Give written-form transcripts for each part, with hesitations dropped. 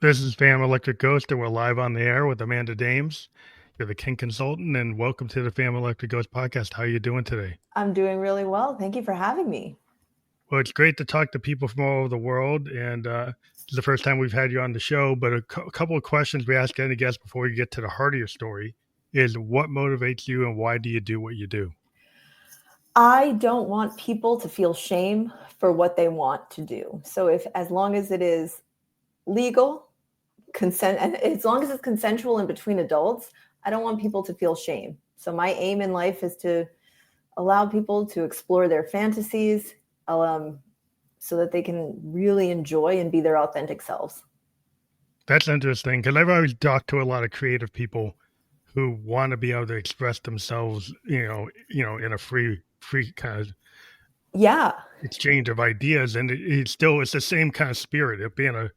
This is Fam Electric Ghost, and we're live on the air with Amanda Dames. You're the Kink Consultant, and welcome to the Fam Electric Ghost podcast. How are you doing today? I'm doing really well. Thank you for having me. Well, it's great to talk to people from all over the world, and it's the first time we've had you on the show, but a couple of questions we ask any guest before you get to the heart of your story is what motivates you and why do you do what you do? I don't want people to feel shame for what they want to do. So as long as it is legal, consent, and as long as it's consensual and between adults, I don't want people to feel shame. So my aim in life is to allow people to explore their fantasies, so that they can really enjoy and be their authentic selves. That's interesting because I've always talked to a lot of creative people who want to be able to express themselves, in a free kind of exchange of ideas, and it's the same kind of spirit of being a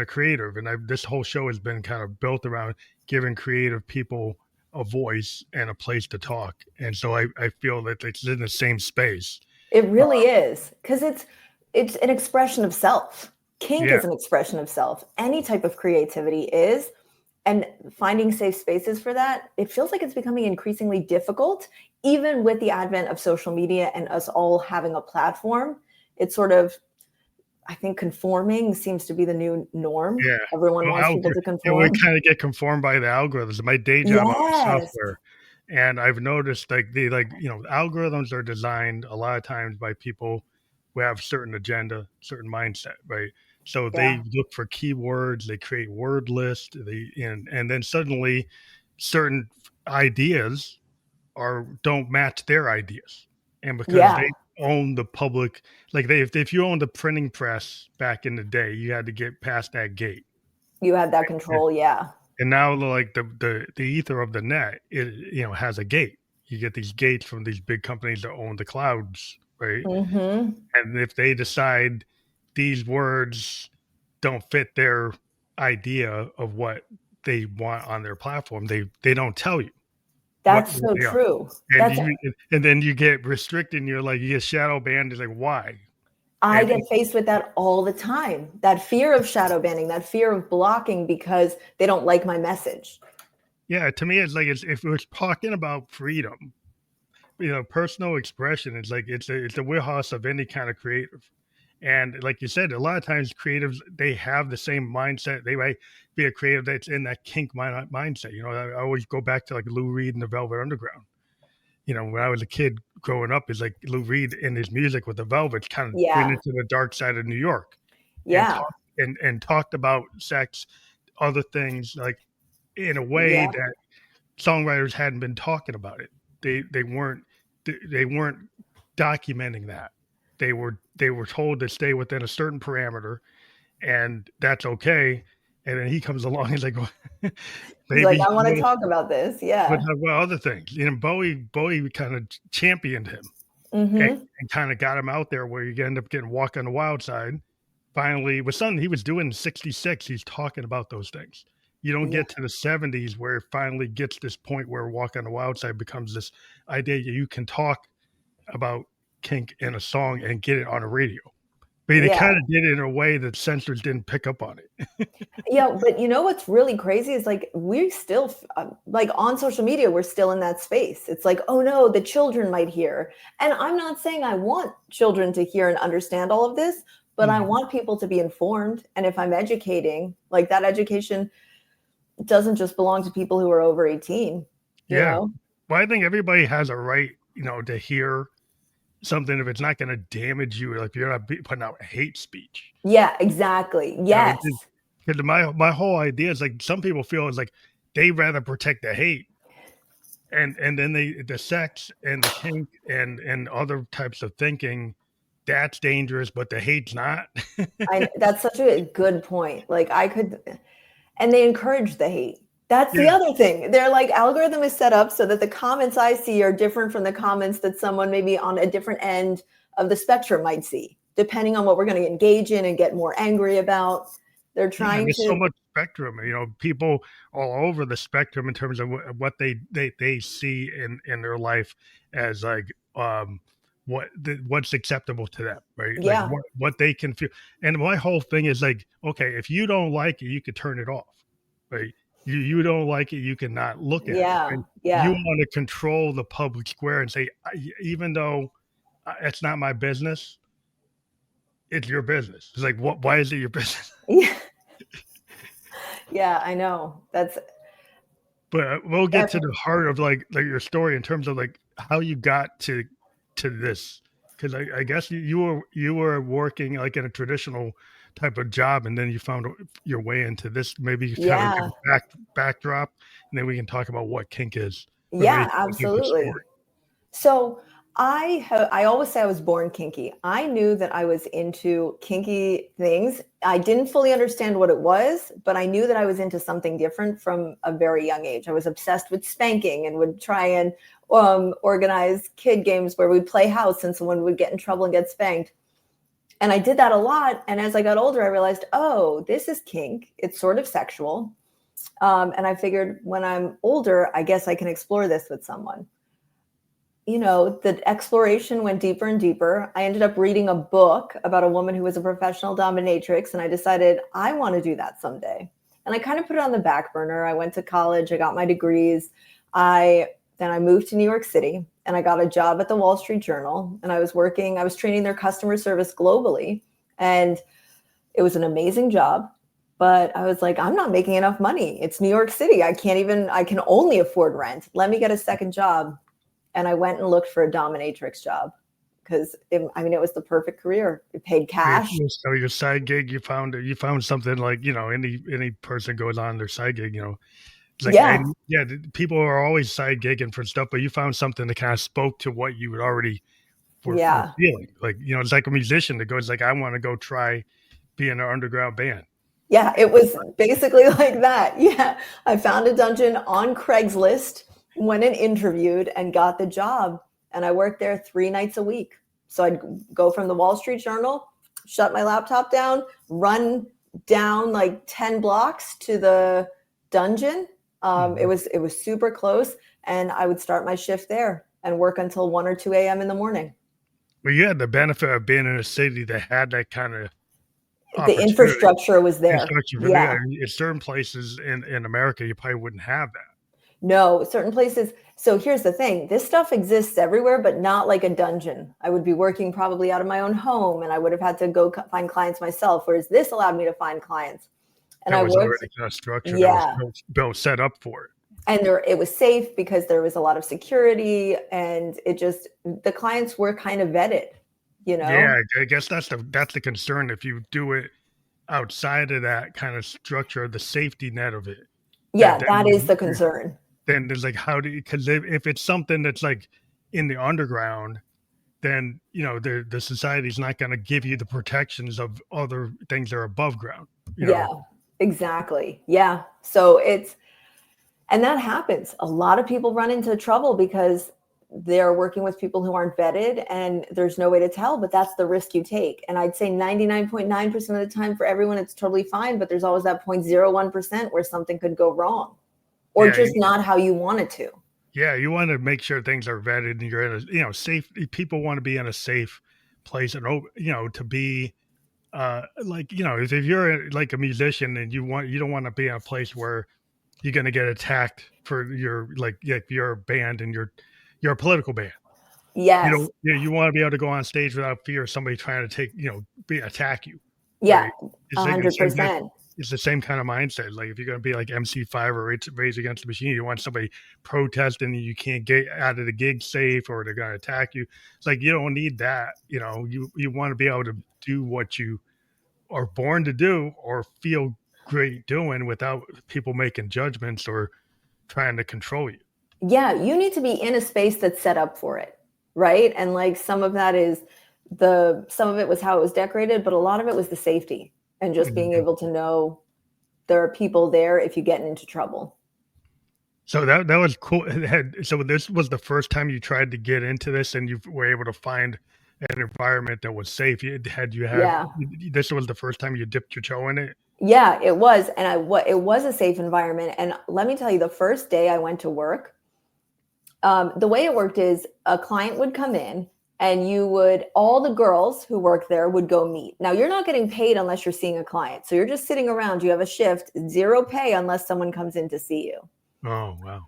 creative. And this whole show has been kind of built around giving creative people a voice and a place to talk. And so I feel that it's in the same space. It really is, because it's an expression of self. Kink is an expression of self. Any type of creativity is, and finding safe spaces for that, it feels like it's becoming increasingly difficult, even with the advent of social media and us all having a platform. It's sort of, I think, conforming seems to be the new norm. Yeah. Everyone wants people to conform. We kind of get conformed by the algorithms. My day job on software. And I've noticed algorithms are designed a lot of times by people who have certain agenda, certain mindset, right? So they look for keywords, they create word lists, and then suddenly certain ideas don't match their ideas. And because they own the public, if you owned the printing press back in the day, you had to get past that gate. You had that control, And now, like the ether of the net, it has a gate. You get these gates from these big companies that own the clouds, right? Mm-hmm. And if they decide these words don't fit their idea of what they want on their platform, they don't tell you. That's so true. And then you get restricted, and you get shadow banned. It's like, why? I get faced with that all the time. That fear of shadow banning, that fear of blocking because they don't like my message. Yeah, to me, it's like if we're talking about freedom, personal expression is like it's a wheelhouse of any kind of creative. And like you said, a lot of times creatives, they have the same mindset. They might be a creative that's in that kink mindset. I always go back to like Lou Reed and the Velvet Underground. When I was a kid growing up, it's like Lou Reed in his music with the Velvets kind of went into the dark side of New York. Yeah. And talked about sex, other things, like in a way that songwriters hadn't been talking about it. They weren't documenting that. They were told to stay within a certain parameter, and that's okay. And then he comes along, he's like, he's like, I want to talk about this. Yeah. But about other things. Bowie kind of championed him and kind of got him out there where you end up getting Walk on the Wild Side. Finally, with something he was doing in 66, he's talking about those things. You don't get to the 70s where it finally gets this point where Walk on the Wild Side becomes this idea you can talk about kink in a song and get it on a radio. But they kind of did it in a way that censors didn't pick up on it. But what's really crazy is like we still like on social media, we're still in that space. It's like, oh no, the children might hear. And I'm not saying I want children to hear and understand all of this, but I want people to be informed. And if I'm educating, like that education doesn't just belong to people who are over 18. You know? Well, I think everybody has a right, to hear something if it's not going to damage you, like you're not putting out hate speech. Yeah, exactly. Yes. Because my whole idea is like some people feel it's like they rather protect the hate, and then the sex and the kink and other types of thinking, that's dangerous, but the hate's not. That's such a good point. Like and they encourage the hate. That's the other thing. They're like, algorithm is set up so that the comments I see are different from the comments that someone maybe on a different end of the spectrum might see, depending on what we're going to engage in and get more angry about. They're trying there's so much spectrum, people all over the spectrum in terms of what they see in their life as like what's acceptable to them, right? Like Yeah. what they can feel. And my whole thing is like, okay, if you don't like it, you could turn it off, right? You don't like it, you cannot look at it. Yeah. And you Yeah. want to control the public square and say, even though it's not my business, it's your business. It's like, what? Why is it your business? Yeah. Yeah, I know. That's But we'll get to the definitely. heart of like your story in terms of like how you got to this. Because I guess you were working like in a traditional type of job, and then you found your way into this. Maybe you kind of give Yeah. a backdrop, and then we can talk about what kink is. Or maybe Yeah, give the story. absolutely. So I always say I was born kinky. I knew that I was into kinky things. I didn't fully understand what it was, but I knew that I was into something different from a very young age. I was obsessed with spanking and would try and organize kid games where we'd play house and someone would get in trouble and get spanked. And I did that a lot. And as I got older, I realized, oh, this is kink. It's sort of sexual. And I figured when I'm older, I guess I can explore this with someone. The exploration went deeper and deeper. I ended up reading a book about a woman who was a professional dominatrix, and I decided I want to do that someday. And I kind of put it on the back burner. I went to college, I got my degrees. Then I moved to New York City, and I got a job at the Wall Street Journal, and I was training their customer service globally, and it was an amazing job. But I was like, I'm not making enough money. It's New York City. I can only afford rent. Let me get a second job. And I went and looked for a dominatrix job because it was the perfect career. It paid cash. So your side gig, you found something like any person goes on their side gig, It's like, Yeah. and yeah, people are always side gigging for stuff, but you found something that kind of spoke to what you would already were Yeah. feeling. Like, it's like a musician that goes like, I want to go try being an underground band. Yeah. It was basically like that. Yeah. I found a dungeon on Craigslist, went and interviewed and got the job. And I worked there 3 nights a week. So I'd go from the Wall Street Journal, shut my laptop down, run down like 10 blocks to the dungeon. It was super close, and I would start my shift there and work until 1 or 2 a.m. in the morning. But you had the benefit of being in a city that had that kind of The opportunity. infrastructure was there. Yeah. In certain places in America, you probably wouldn't have that. No, certain places. So here's the thing. This stuff exists everywhere, but not like a dungeon. I would be working probably out of my own home, and I would have had to go find clients myself, whereas this allowed me to find clients. And That I was worked. already kind of structured. Yeah. That was built set up for it. And it was safe because there was a lot of security, and the clients were kind of vetted, Yeah, I guess that's the concern. If you do it outside of that kind of structure, the safety net of it. Yeah, that is the concern. Then there's like, because if it's something that's like in the underground, then the society's not going to give you the protections of other things that are above ground. Yeah, exactly. Yeah. So and that happens. A lot of people run into trouble because they're working with people who aren't vetted, and there's no way to tell, but that's the risk you take. And I'd say 99.9% of the time for everyone, it's totally fine, but there's always that 0.01% where something could go wrong, or just not how you want it to. Yeah, you want to make sure things are vetted and you're in a safe. People want to be in a safe place and to be if you're like a musician and you don't want to be in a place where you're going to get attacked for your if you're a band and you're a political band. Yes. You want to be able to go on stage without fear of somebody trying to attack you. Yeah, right? 100%. It's the same kind of mindset. Like if you're going to be like MC5 or Rage Against the Machine, you want somebody protesting and you can't get out of the gig safe or they're going to attack you. It's like, you don't need that. You want to be able to do what you are born to do or feel great doing without people making judgments or trying to control you. Yeah, you need to be in a space that's set up for it, right? And like some of that is some of it was how it was decorated, but a lot of it was the safety and just being able to know there are people there if you get into trouble. So that was cool. So this was the first time you tried to get into this, and you were able to find an environment that was safe. This was the first time you dipped your toe in it. Yeah, it was, and it was a safe environment. And let me tell you, the first day I went to work, the way it worked is a client would come in and all the girls who work there would go meet. Now, you're not getting paid unless you're seeing a client. So you're just sitting around, you have a shift, zero pay unless someone comes in to see you. Oh, wow.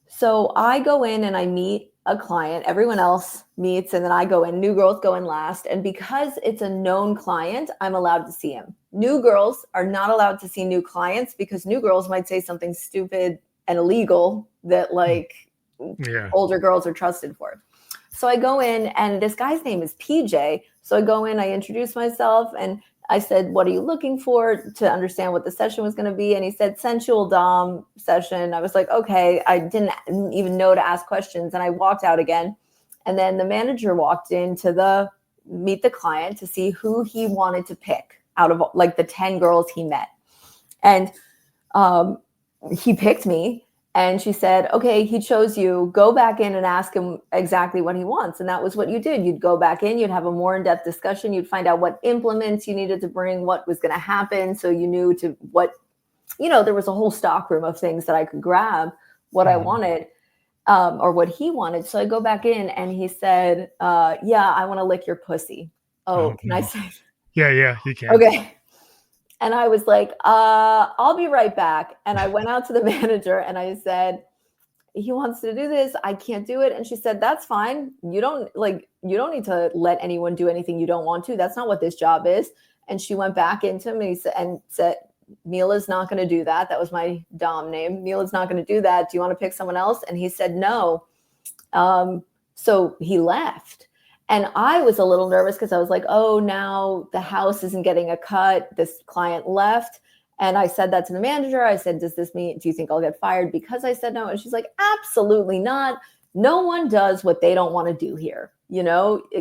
So I go in and I meet a client, everyone else meets, and then I go in, new girls go in last. And because it's a known client, I'm allowed to see him. New girls are not allowed to see new clients because new girls might say something stupid and illegal that older girls are trusted for. So I go in and this guy's name is PJ. So I go in, I introduce myself and I said, what are you looking for, to understand what the session was going to be? And he said, sensual dom session. I was like, okay. I didn't even know to ask questions. And I walked out again. And then the manager walked in to meet the client to see who he wanted to pick out of like the 10 girls he met. And he picked me. And she said, okay, he chose you. Go back in and ask him exactly what he wants. And that was what you did. You'd go back in, you'd have a more in-depth discussion. You'd find out what implements you needed to bring, what was going to happen. So you knew there was a whole stockroom of things that I could grab what I wanted or what he wanted. So I go back in and he said, yeah, I want to lick your pussy. Oh, can I say? Yeah, you can. Okay. And I was like, I'll be right back. And I went out to the manager and I said, he wants to do this. I can't do it. And she said, that's fine. You don't need to let anyone do anything you don't want to. That's not what this job is. And she went back into him and said, Mila's not going to do that. That was my dom name. Mila's not going to do that. Do you want to pick someone else? And he said, no. So he left. And I was a little nervous because I was like, oh, now the house isn't getting a cut. This client left. And I said that to the manager. I said, does this mean, do you think I'll get fired because I said no? And she's like, absolutely not. No one does what they don't want to do here.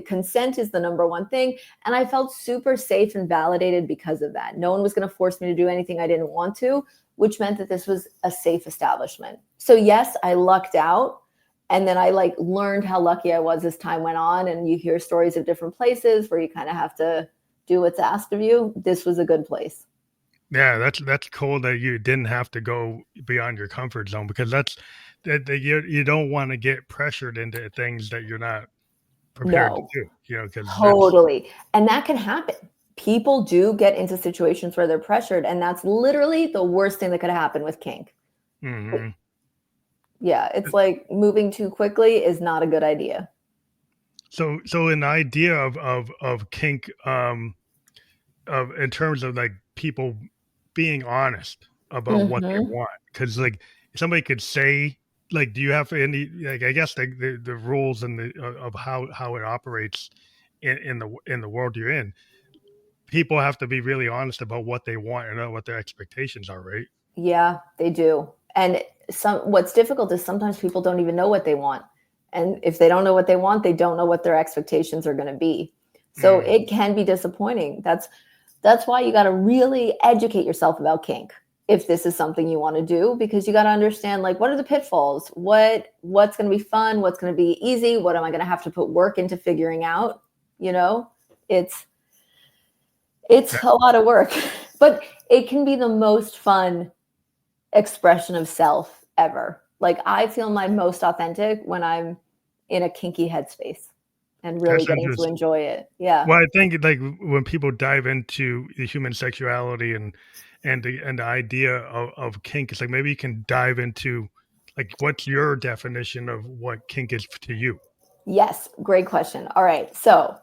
Consent is the number one thing. And I felt super safe and validated because of that. No one was going to force me to do anything I didn't want to, which meant that this was a safe establishment. So yes, I lucked out. And then I learned how lucky I was as time went on. And you hear stories of different places where you kind of have to do what's asked of you. This was a good place. Yeah, that's cool that you didn't have to go beyond your comfort zone, because you don't want to get pressured into things that you're not prepared to do. Totally. And that can happen. People do get into situations where they're pressured, and that's literally the worst thing that could happen with kink. Mm-hmm. Yeah, it's like moving too quickly is not a good idea. So an idea of kink, in terms of people being honest about what they want, because somebody could say, do you have any, I guess the rules and of how it operates in the world you're in, people have to be really honest about what they want and what their expectations are, right? Yeah, they do. And what's difficult is sometimes people don't even know what they want. And if they don't know what they want, they don't know what their expectations are going to be. So it can be disappointing. That's why you got to really educate yourself about kink if this is something you want to do, because you got to understand what are the pitfalls, what's going to be fun, what's going to be easy, what am I going to have to put work into figuring out. It's a lot of work, but it can be the most fun expression of self ever. I feel my most authentic when I'm in a kinky headspace and really getting to enjoy it. Yeah. Well, I think when people dive into the human sexuality and the idea of kink, it's maybe you can dive into what's your definition of what kink is to you? Yes, great question. All right, so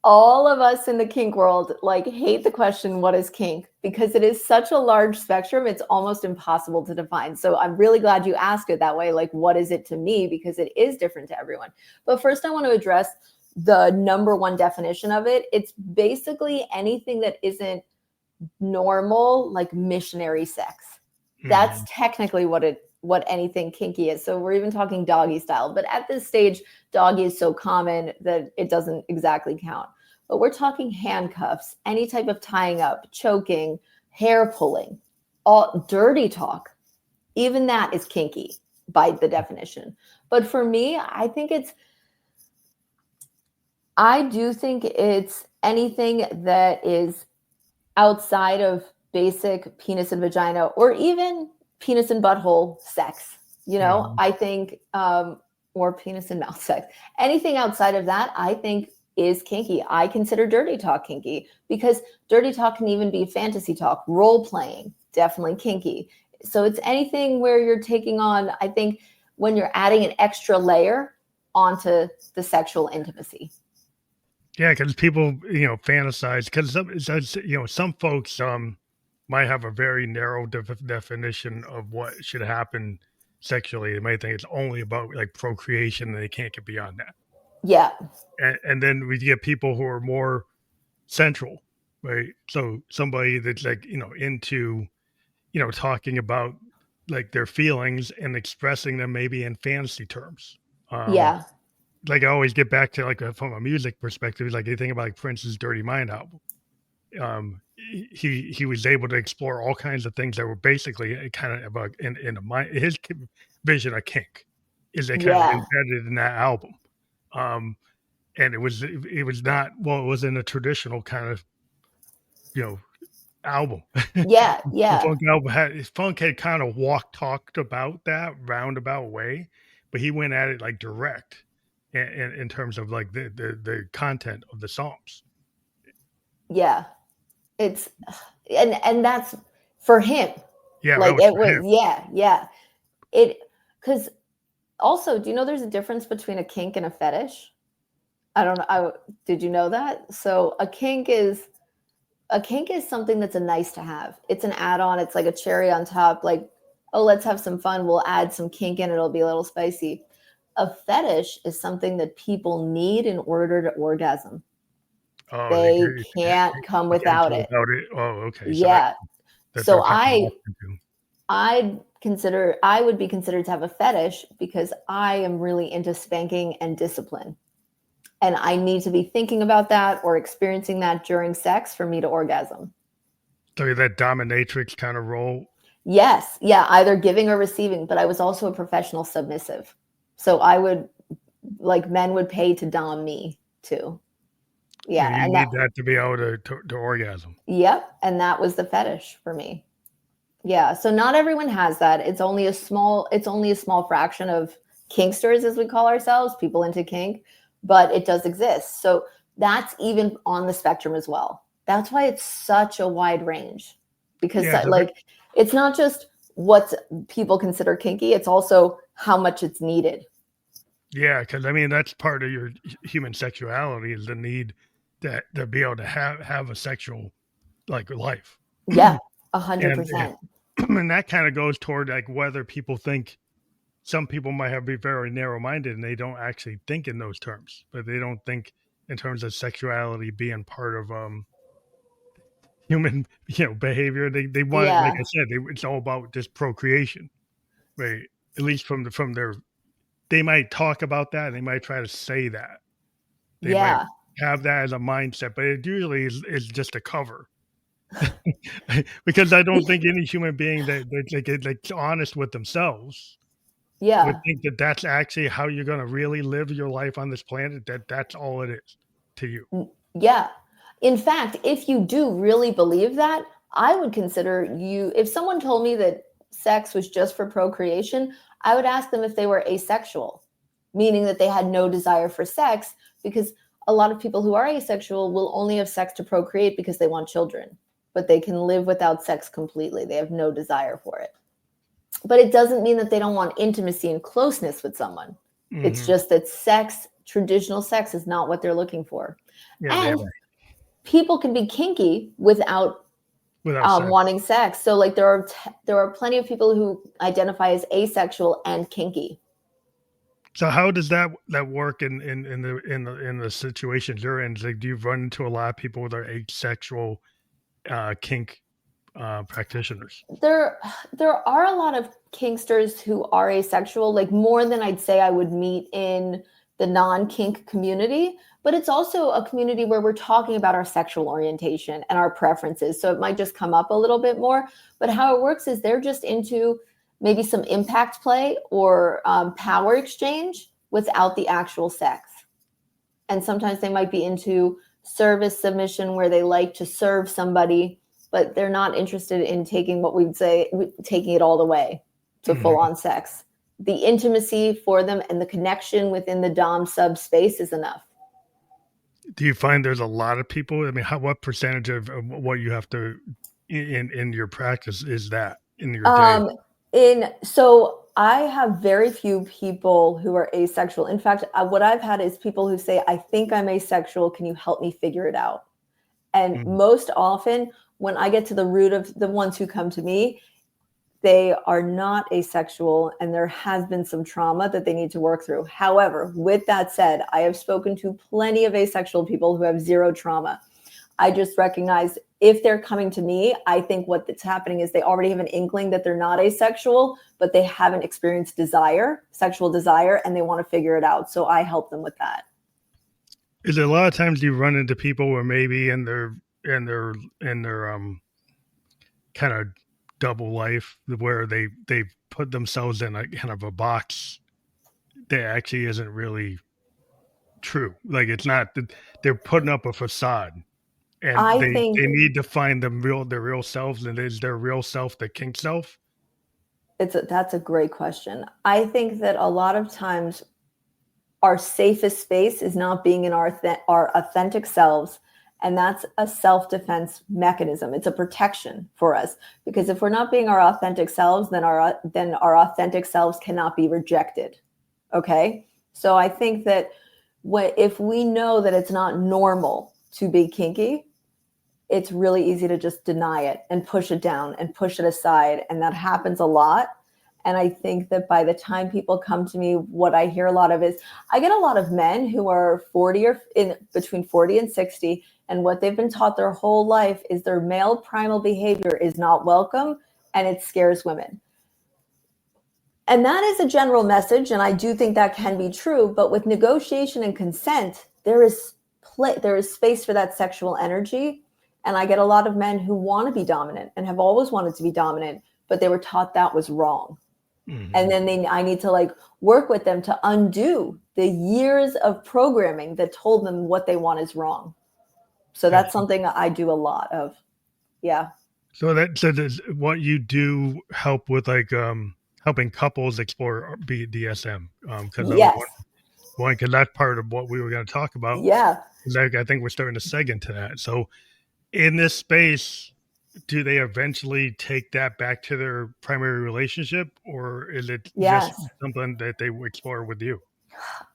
all of us in the kink world hate the question, what is kink? Because it is such a large spectrum, it's almost impossible to define. So I'm really glad you asked it that way. What is it to me? Because it is different to everyone. But first I want to address the number one definition of it. It's basically anything that isn't normal, missionary sex. That's technically what anything kinky is. So we're even talking doggy style, but at this stage, doggy is so common that it doesn't exactly count. But we're talking handcuffs, any type of tying up, choking, hair pulling, all dirty talk. Even that is kinky by the definition. But for me, I do think it's anything that is outside of basic penis and vagina, or even penis and butthole sex. I think or penis and mouth sex. Anything outside of that, I think is kinky. I consider dirty talk kinky because dirty talk can even be fantasy talk, role playing, definitely kinky. So it's anything where you're taking on, I think, when you're adding an extra layer onto the sexual intimacy. Yeah, because people, fantasize. Because some folks might have a very narrow definition of what should happen sexually. They might think it's only about like procreation, and they can't get beyond that. Yeah. And then we get people who are more central, right? So somebody that's like into talking about like their feelings and expressing them maybe in fantasy terms. Yeah. Like I always get back to like from a music perspective, like you think about like Prince's Dirty Mind album. He was able to explore all kinds of things that were basically kind of about in a mind. His vision of kink is kind of embedded in that album. And it was not, well, it was in a traditional kind of album. Yeah. The funk had kind of talked about that roundabout way, but he went at it like direct in terms of like the content of the songs. Yeah. It's and that's for him. Yeah, like it was him. Yeah. It, because also, do you know there's a difference between a kink and a fetish? I don't know. Did you know that? So a kink is something that's a nice to have. It's an add-on. It's like a cherry on top. Like, oh, let's have some fun. We'll add some kink in. It'll be a little spicy. A fetish is something that people need in order to orgasm. Oh, they can't come without it. Oh, okay. Yeah. So I would be considered to have a fetish because I am really into spanking and discipline. And I need to be thinking about that or experiencing that during sex for me to orgasm. So you're that dominatrix kind of role? Yes. Yeah. Either giving or receiving. But I was also a professional submissive. So I would, like, men would pay to dom me too. Yeah. You need that to be able to orgasm. Yep. And that was the fetish for me. Yeah. So not everyone has that. It's only a small fraction of kinksters, as we call ourselves, people into kink, but it does exist. So that's even on the spectrum as well. That's why it's such a wide range, because it's not just what people consider kinky. It's also how much it's needed. Yeah. Because I mean, that's part of your human sexuality, is the need to be able to have a sexual like life. Yeah. 100%. And that kind of goes toward like whether people think, some people might be very narrow-minded and they don't actually think in those terms, but they don't think in terms of sexuality being part of human behavior. They want, like I said, it's all about just procreation, right? At least from their, they might talk about that, and they might try to say that they might have that as a mindset, but it usually is just a cover. Because I don't think any human being that's honest with themselves would think that that's actually how you're going to really live your life on this planet, that's all it is to you. Yeah. In fact, if you do really believe that, I would consider you, if someone told me that sex was just for procreation, I would ask them if they were asexual, meaning that they had no desire for sex, because a lot of people who are asexual will only have sex to procreate because they want children, but they can live without sex completely. They have no desire for it. But it doesn't mean that they don't want intimacy and closeness with someone. Mm-hmm. It's just that traditional sex is not what they're looking for. Yeah, and people can be kinky without sex. Wanting sex. So like there are plenty of people who identify as asexual and kinky. So how does that work in the situations you're in? Like, do you run into a lot of people that are asexual kink practitioners? There are a lot of kinksters who are asexual, like more than I'd say I would meet in the non-kink community, but it's also a community where we're talking about our sexual orientation and our preferences. So it might just come up a little bit more, but how it works is they're just into maybe some impact play or power exchange without the actual sex. And sometimes they might be into service submission where they like to serve somebody, but they're not interested in taking what we'd say, taking it all the way to full on sex. the intimacy for them and the connection within the dom sub space is enough. Do you find there's a lot of people? I mean, what percentage of what you have to in your practice is that in your day? So I have very few people who are asexual. In fact, what I've had is people who say, I think I'm asexual. Can you help me figure it out? And most often when I get to the root of the ones who come to me, they are not asexual and there has been some trauma that they need to work through. However, with that said, I have spoken to plenty of asexual people who have zero trauma. I just recognize if they're coming to me, I think what's happening is they already have an inkling that they're not asexual, but they haven't experienced sexual desire, and they want to figure it out. So I help them with that. Is it a lot of times you run into people where maybe in their kind of double life where they put themselves in a kind of a box that actually isn't really true? Like it's not, they're putting up a facade, and they need to find their real selves. And is their real self the kink self? That's a great question. I think that a lot of times our safest space is not being in our authentic selves. And that's a self-defense mechanism. It's a protection for us, because if we're not being our authentic selves, then our authentic selves cannot be rejected. Okay. So I think that if we know that it's not normal to be kinky, it's really easy to just deny it and push it down and push it aside. And that happens a lot. And I think that by the time people come to me, what I hear a lot of is I get a lot of men who are 40 or between 40 and 60. And what they've been taught their whole life is their male primal behavior is not welcome and it scares women. And that is a general message. And I do think that can be true. But with negotiation and consent, there is space for that sexual energy. And I get a lot of men who want to be dominant and have always wanted to be dominant, but they were taught that was wrong. Mm-hmm. And then I need to work with them to undo the years of programming that told them what they want is wrong. So that's something I do a lot of. Yeah. So does what you do help with helping couples explore BDSM? Yes. Because that's part of what we were going to talk about. Yeah. I think we're starting to seg into that. So in this space, do they eventually take that back to their primary relationship, or is it just something that they explore with you?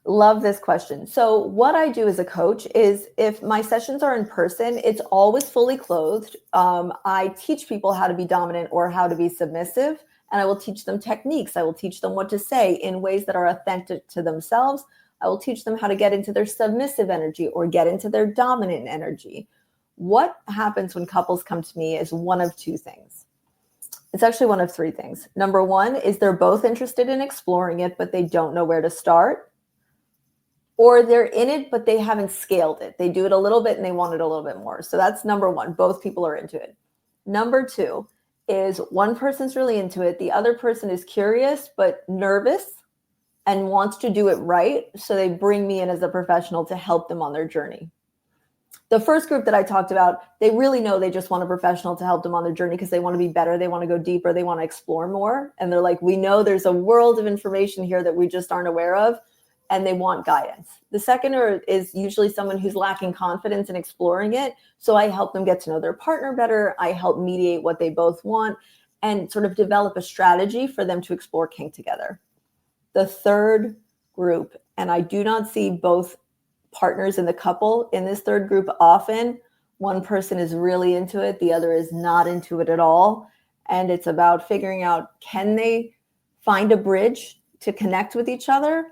Love this question. So what I do as a coach is, if my sessions are in person, it's always fully clothed. I teach people how to be dominant or how to be submissive, and I will teach them techniques. I will teach them what to say in ways that are authentic to themselves. I will teach them how to get into their submissive energy or get into their dominant energy. What happens when couples come to me is one of two things. It's actually one of three things. Number one is they're both interested in exploring it, but they don't know where to start. Or they're in it, but they haven't scaled it. They do it a little bit and they want it a little bit more. So that's number one. Both people are into it. Number two is one person's really into it. The other person is curious, but nervous and wants to do it right. So they bring me in as a professional to help them on their journey. The first group that I talked about, they really know they just want a professional to help them on their journey because they want to be better. They want to go deeper. They want to explore more. And they're like, we know there's a world of information here that we just aren't aware of. And they want guidance. The second is usually someone who's lacking confidence in exploring it. So I help them get to know their partner better. I help mediate what they both want and sort of develop a strategy for them to explore kink together. The third group, and I do not see both partners in the couple in this third group often. One person is really into it. The other is not into it at all. And it's about figuring out, can they find a bridge to connect with each other?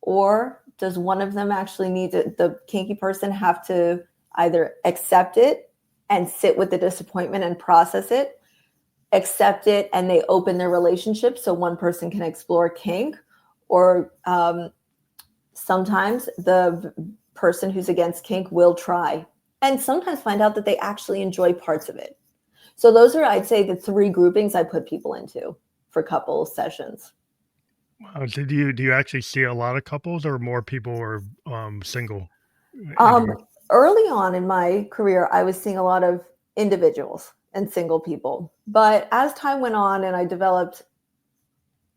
Or does one of them actually need the kinky person have to either accept it and sit with the disappointment and process it, accept it, and they open their relationship so one person can explore kink? Or sometimes the person who's against kink will try and sometimes find out that they actually enjoy parts of it. So those are, I'd say, the three groupings I put people into for couple sessions. Do you actually see a lot of couples, or more people are single? Early on in my career, I was seeing a lot of individuals and single people. But as time went on and I developed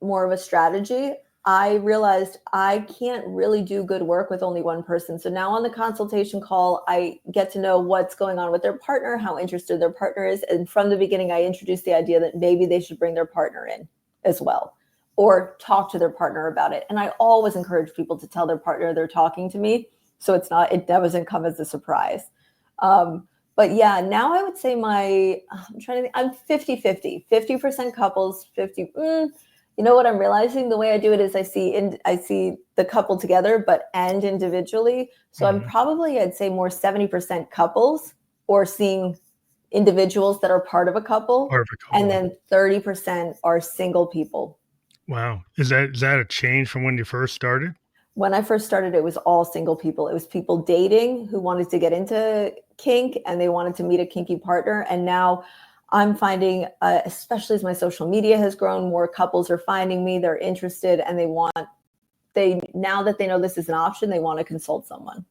more of a strategy, I realized I can't really do good work with only one person. So now on the consultation call, I get to know what's going on with their partner, how interested their partner is. And from the beginning, I introduced the idea that maybe they should bring their partner in as well, or talk to their partner about it. And I always encourage people to tell their partner they're talking to me. So it doesn't come as a surprise. But yeah, now I would say I'm trying to think, I'm 50-50, 50% couples, 50, you know what I'm realizing? The way I do it is I see the couple together, and individually. So I'm probably, I'd say more 70% couples, or seeing individuals that are part of a couple. And then 30% are single people. Wow. Is that a change from when you first started? When I first started, it was all single people. It was people dating who wanted to get into kink and they wanted to meet a kinky partner. And now I'm finding, especially as my social media has grown, more couples are finding me, they're interested, and now that they know this is an option, they want to consult someone.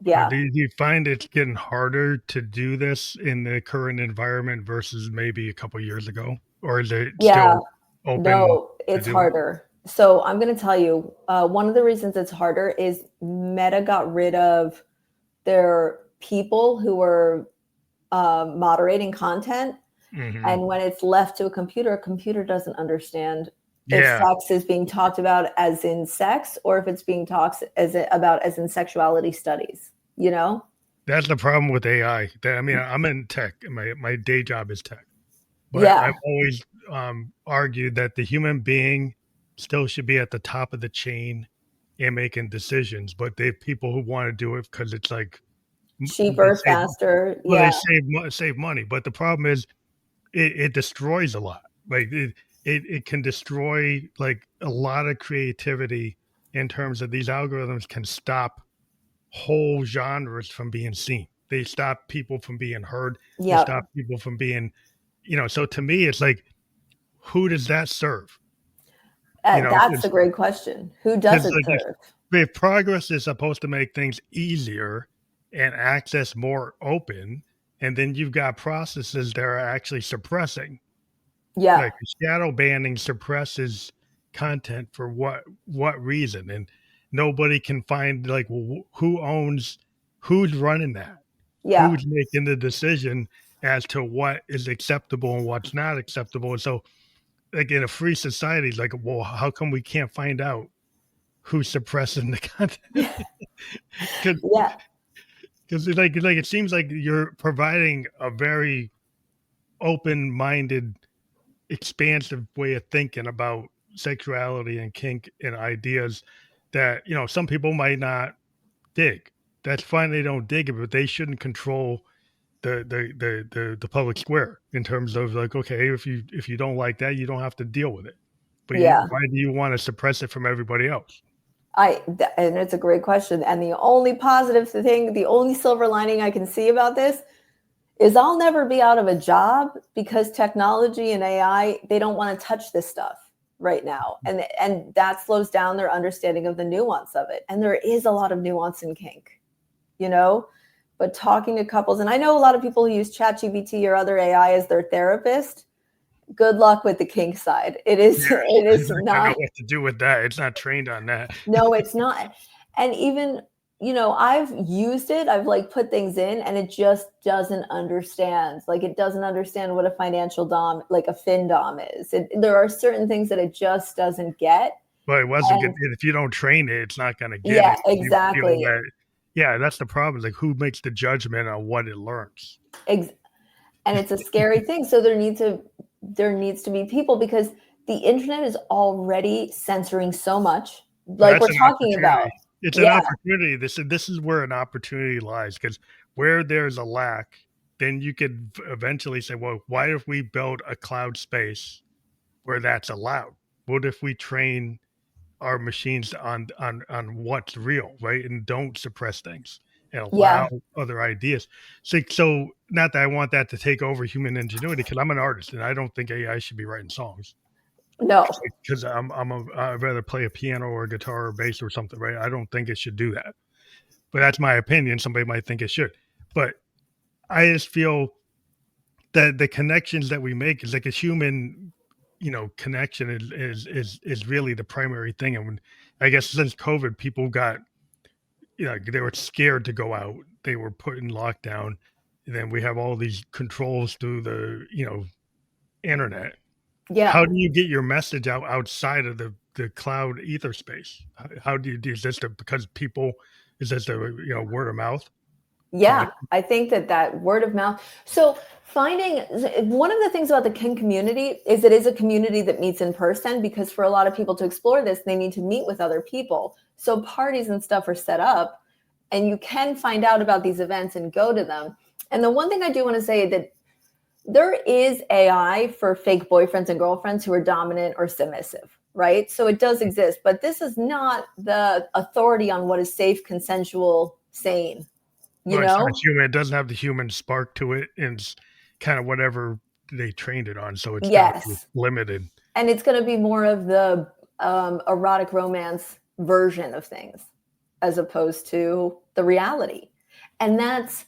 Yeah. Do you find it's getting harder to do this in the current environment versus maybe a couple of years ago? Or is it still open? No, it's harder. So I'm going to tell you, one of the reasons it's harder is Meta got rid of their people who were moderating content. And when it's left to a computer doesn't understand if sex is being talked about as in sex, or if it's being talked about as in sexuality studies, That's the problem with AI. I mean, I'm in tech. My day job is tech. But I've always argued that the human being still should be at the top of the chain and making decisions. But they have people who want to do it because it's like cheaper, faster. Well, they save money. But the problem is it destroys a lot. Like it can destroy like a lot of creativity in terms of these algorithms can stop whole genres from being seen. They stop people from being heard. They stop people from being, so to me, it's like, who does that serve? That's a great question. Who does it serve? If progress is supposed to make things easier and access more open, and then you've got processes that are actually suppressing. Yeah. Like shadow banning suppresses content for what reason? And nobody can find like, well, who's running that? Yeah. Who's making the decision as to what is acceptable and what's not acceptable? And so like in a free society, it's like, well, how come we can't find out who's suppressing the content? Because like it seems like you're providing a very open-minded, expansive way of thinking about sexuality and kink and ideas that some people might not dig. That's fine, they don't dig it, but they shouldn't control the public square in terms of like, okay, if you don't like that, you don't have to deal with it. But why do you want to suppress it from everybody else? And it's a great question. And the only positive thing, the only silver lining I can see about this is I'll never be out of a job because technology and AI, they don't want to touch this stuff right now. And that slows down their understanding of the nuance of it. And there is a lot of nuance in kink, but talking to couples, and I know a lot of people who use ChatGPT or other AI as their therapist. Good luck with the kink side. It is not. I don't know what to do with that. It's not trained on that. No, it's not. And even, I've used it. I've like put things in and it just doesn't understand. Like it doesn't understand what a financial dom, like a fin dom is. There are certain things that it just doesn't get. But it wasn't good. If you don't train it, it's not going to get it. Yeah, exactly. That's the problem. Like who makes the judgment on what it learns? And it's a scary thing. So there needs to be people, because the internet is already censoring so much. Like we're talking about. It's an opportunity. This is where an opportunity lies, because where there's a lack, then you could eventually say, well, why if we build a cloud space where that's allowed? What if we train our machines on what's real, right? And don't suppress things and allow other ideas. So not that I want that to take over human ingenuity, because I'm an artist and I don't think AI should be writing songs. No, because I'd rather play a piano or a guitar or bass or something, right? I don't think it should do that, but that's my opinion. Somebody might think it should, but I just feel that the connections that we make is like a human connection is really the primary thing. And I guess since COVID, people got, they were scared to go out. They were put in lockdown. And then we have all these controls through the, internet. Yeah. How do you get your message out outside of the cloud ether space? How do you do this? Because people, is this the word of mouth? Yeah, I think that word of mouth. So finding one of the things about the kink community is it is a community that meets in person, because for a lot of people to explore this, they need to meet with other people. So parties and stuff are set up, and you can find out about these events and go to them. And the one thing I do want to say that there is AI for fake boyfriends and girlfriends who are dominant or submissive, right? So it does exist, but this is not the authority on what is safe, consensual, sane. Well, it's not human. It doesn't have the human spark to it. It's kind of whatever they trained it on. So it's limited. And it's going to be more of the erotic romance version of things as opposed to the reality. And that's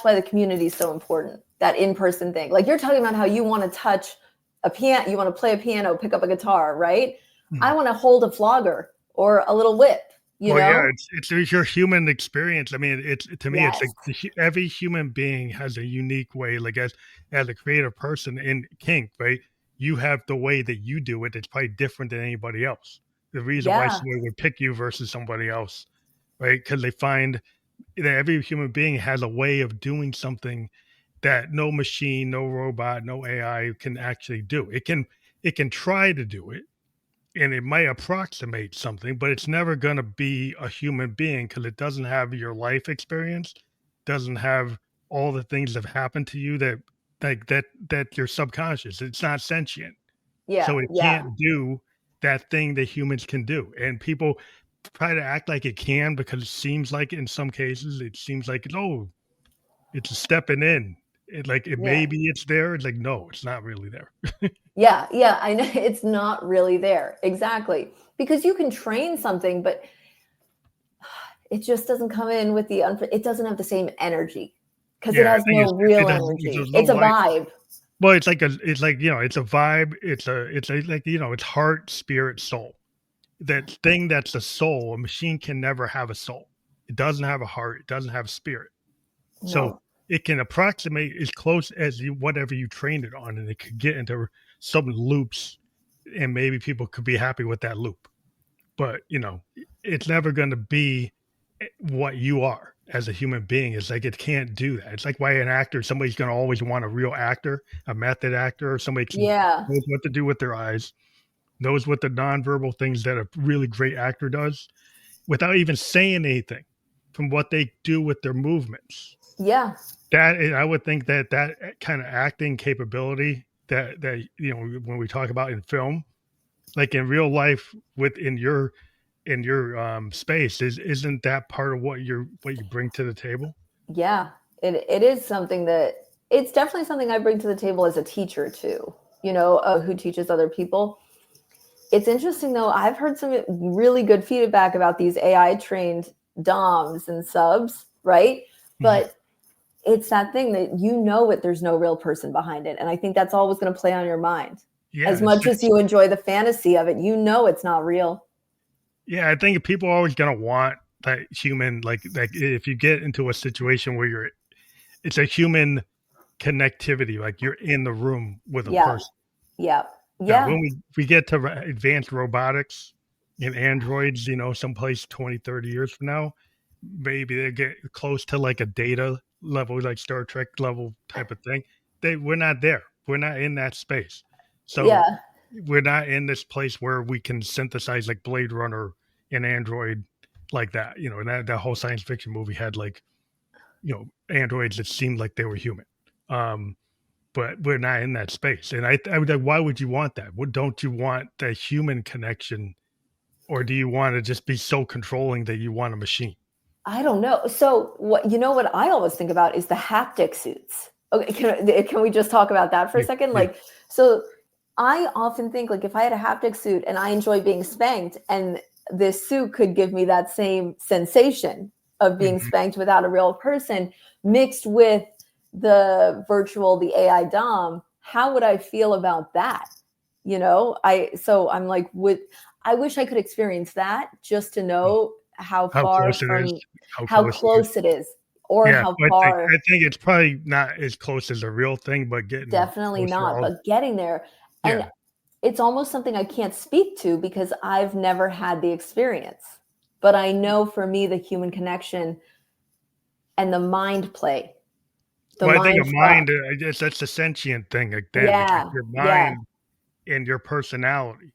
why the community is so important, that in-person thing. Like you're talking about how you want to touch a piano, you want to play a piano, pick up a guitar, right? Mm-hmm. I want to hold a flogger or a little whip. Yeah, it's your human experience. I mean, it's to me, it's like every human being has a unique way. Like as a creative person in kink, right? You have the way that you do it. It's probably different than anybody else. The reason why somebody would pick you versus somebody else, right? Because they find that every human being has a way of doing something that no machine, no robot, no AI can actually do. It can try to do it. And it might approximate something, but it's never going to be a human being because it doesn't have your life experience, doesn't have all the things that have happened to you that you're subconscious. It's not sentient. Yeah. So it can't do that thing that humans can do. And people try to act like it can because it seems like in some cases, it seems like, it's stepping in. Maybe it's there. It's like, no, it's not really there. Yeah, I know it's not really there. Exactly. Because you can train something, but it just doesn't come in with it doesn't have the same energy because it has no real energy. It's a vibe. Well, it's like it's a vibe. It's heart, spirit, soul. That thing that's the soul, a machine can never have a soul. It doesn't have a heart. It doesn't have spirit. No. So it can approximate as close as whatever you trained it on, and it could get into some loops, and maybe people could be happy with that loop. But, it's never going to be what you are as a human being. It's like it can't do that. It's like why an actor, somebody's going to always want a real actor, a method actor, or somebody knows what to do with their eyes, knows what the nonverbal things that a really great actor does without even saying anything from what they do with their movements. Yeah. I would think that kind of acting capability that when we talk about in film, like in real life within your space, isn't that part of what you bring to the table? Yeah, it is something it's definitely something I bring to the table as a teacher too, who teaches other people. It's interesting though. I've heard some really good feedback about these AI trained DOMs and subs, right? Mm-hmm. But it's that thing that there's no real person behind it. And I think that's always going to play on your mind. Yeah, as much as you enjoy the fantasy of it, it's not real. Yeah, I think people are always going to want that human, like if you get into a situation where it's a human connectivity, like you're in the room with a person. Yeah. Now, when we get to advanced robotics and androids, someplace 20, 30 years from now, maybe they get close to like a data level, like Star Trek level type of thing. We're not there. We're not in that space. So we're not in this place where we can synthesize like Blade Runner and Android like that. And that whole science fiction movie had like, androids that seemed like they were human. But we're not in that space. And I would like, why would you want that? Don't you want the human connection, or do you want to just be so controlling that you want a machine? I don't know. So what I always think about is the haptic suits. Okay, can we just talk about that for a second? Like, so I often think like if I had a haptic suit and I enjoy being spanked, and this suit could give me that same sensation of being spanked without a real person, mixed with the AI DOM, how would I feel about that? So I'm like, I wish I could experience that just to know how far close it is, from how how close it is. close it is, or Yeah, how I far. think it's probably not as close as a real thing, but getting Definitely closer not, all but getting there. And yeah. it's almost something I can't speak to because I've never had the experience. But I know for me, the human connection and the mind play, the Well, I think mind a fuck. mind, I guess that's the sentient thing again, it's like Yeah, your yeah, mind and your personality.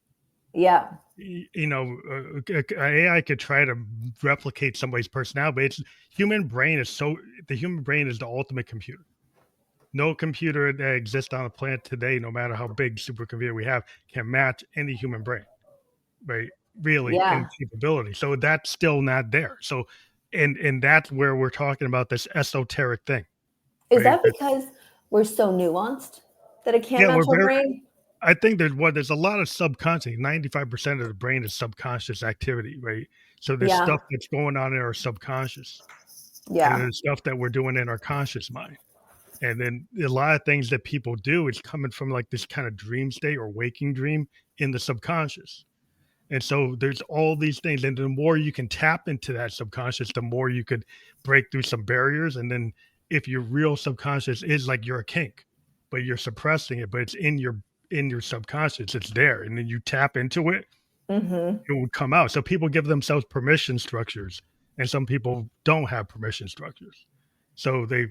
yeah. AI could try to replicate somebody's personality, but it's human brain is so the human brain is the ultimate computer. No computer that exists on the planet today, no matter how big supercomputer we have, can match any human brain, right? Really, in Yeah. capability. So that's still not there. So, and that's where we're talking about this esoteric thing, Is right? that because we're so nuanced that it can't Yeah, match we're our very. brain? I think there's a lot of subconscious. 95% of the brain is subconscious activity, right? So there's Yeah, stuff that's going on in our subconscious, and then yeah. there's stuff that we're doing in our conscious mind. And then a lot of things that people do is coming from like this kind of dream state or waking dream in the subconscious. And so there's all these things. And the more you can tap into that subconscious, the more you could break through some barriers. And then if your real subconscious is like you're a kink, but you're suppressing it, but it's in your subconscious, it's there. And then you tap into it, Mhm. it would come out. So people give themselves permission structures, and some people don't have permission structures. So they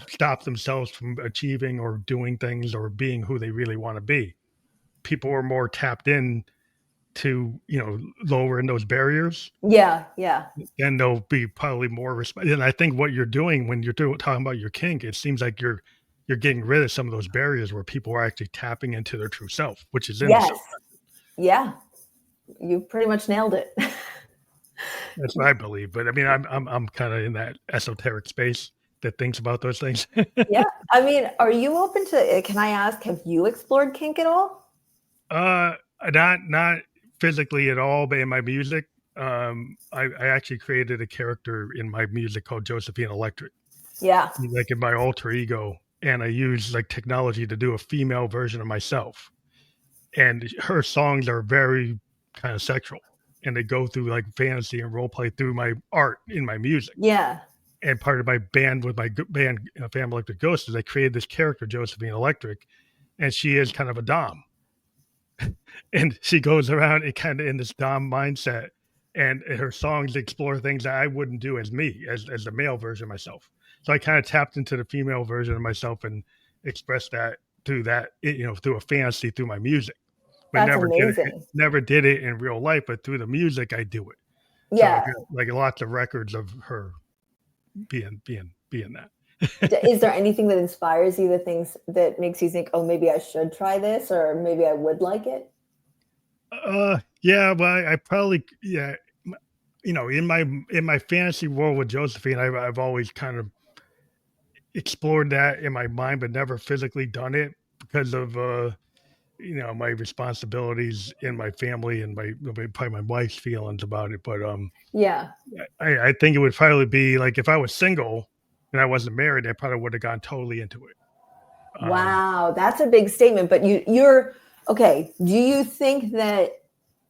stop themselves from achieving or doing things or being who they really want to be. People are more tapped in to lowering those barriers, Yeah, yeah. then they'll be probably more respect. And I think what you're doing when you're talking about your kink, it seems like you're getting rid of some of those barriers where people are actually tapping into their true self, which is in the Yes. self. Yeah. You pretty much nailed it. That's what I believe. But I mean, I'm kind of in that esoteric space that thinks about those things. Yeah. I mean, are you open to can I ask, have you explored kink at all? uh, not physically at all, but in my music, I actually created a character in my music called Josephine Electric, Yeah. like in my alter ego, and I use like technology to do a female version of myself. And her songs are very kind of sexual, and they go through like fantasy and role play through my art in my music. Yeah. And part of my band with my band, Family Electric Ghost, is I created this character, Josephine Electric, and she is kind of a dom, and she goes around and kind of in this dom mindset, and her songs explore things that I wouldn't do as me, as the male version of myself. So I kind of tapped into the female version of myself and expressed that through through a fantasy through my music, but That's amazing. never did it in real life, but through the music I do it. So I Yeah. got like lots of records of her being that. Is there anything that inspires you, the things that makes you think, oh, maybe I should try this or maybe I would like it? Yeah, well, I probably yeah, in my fantasy world with Josephine, I've always kind of explored that in my mind, but never physically done it because of my responsibilities in my family and probably my wife's feelings about it. But Yeah. I think it would probably be like if I was single and I wasn't married, I probably would have gone totally into it. Um, Wow, that's a big statement. But you're okay. Do you think that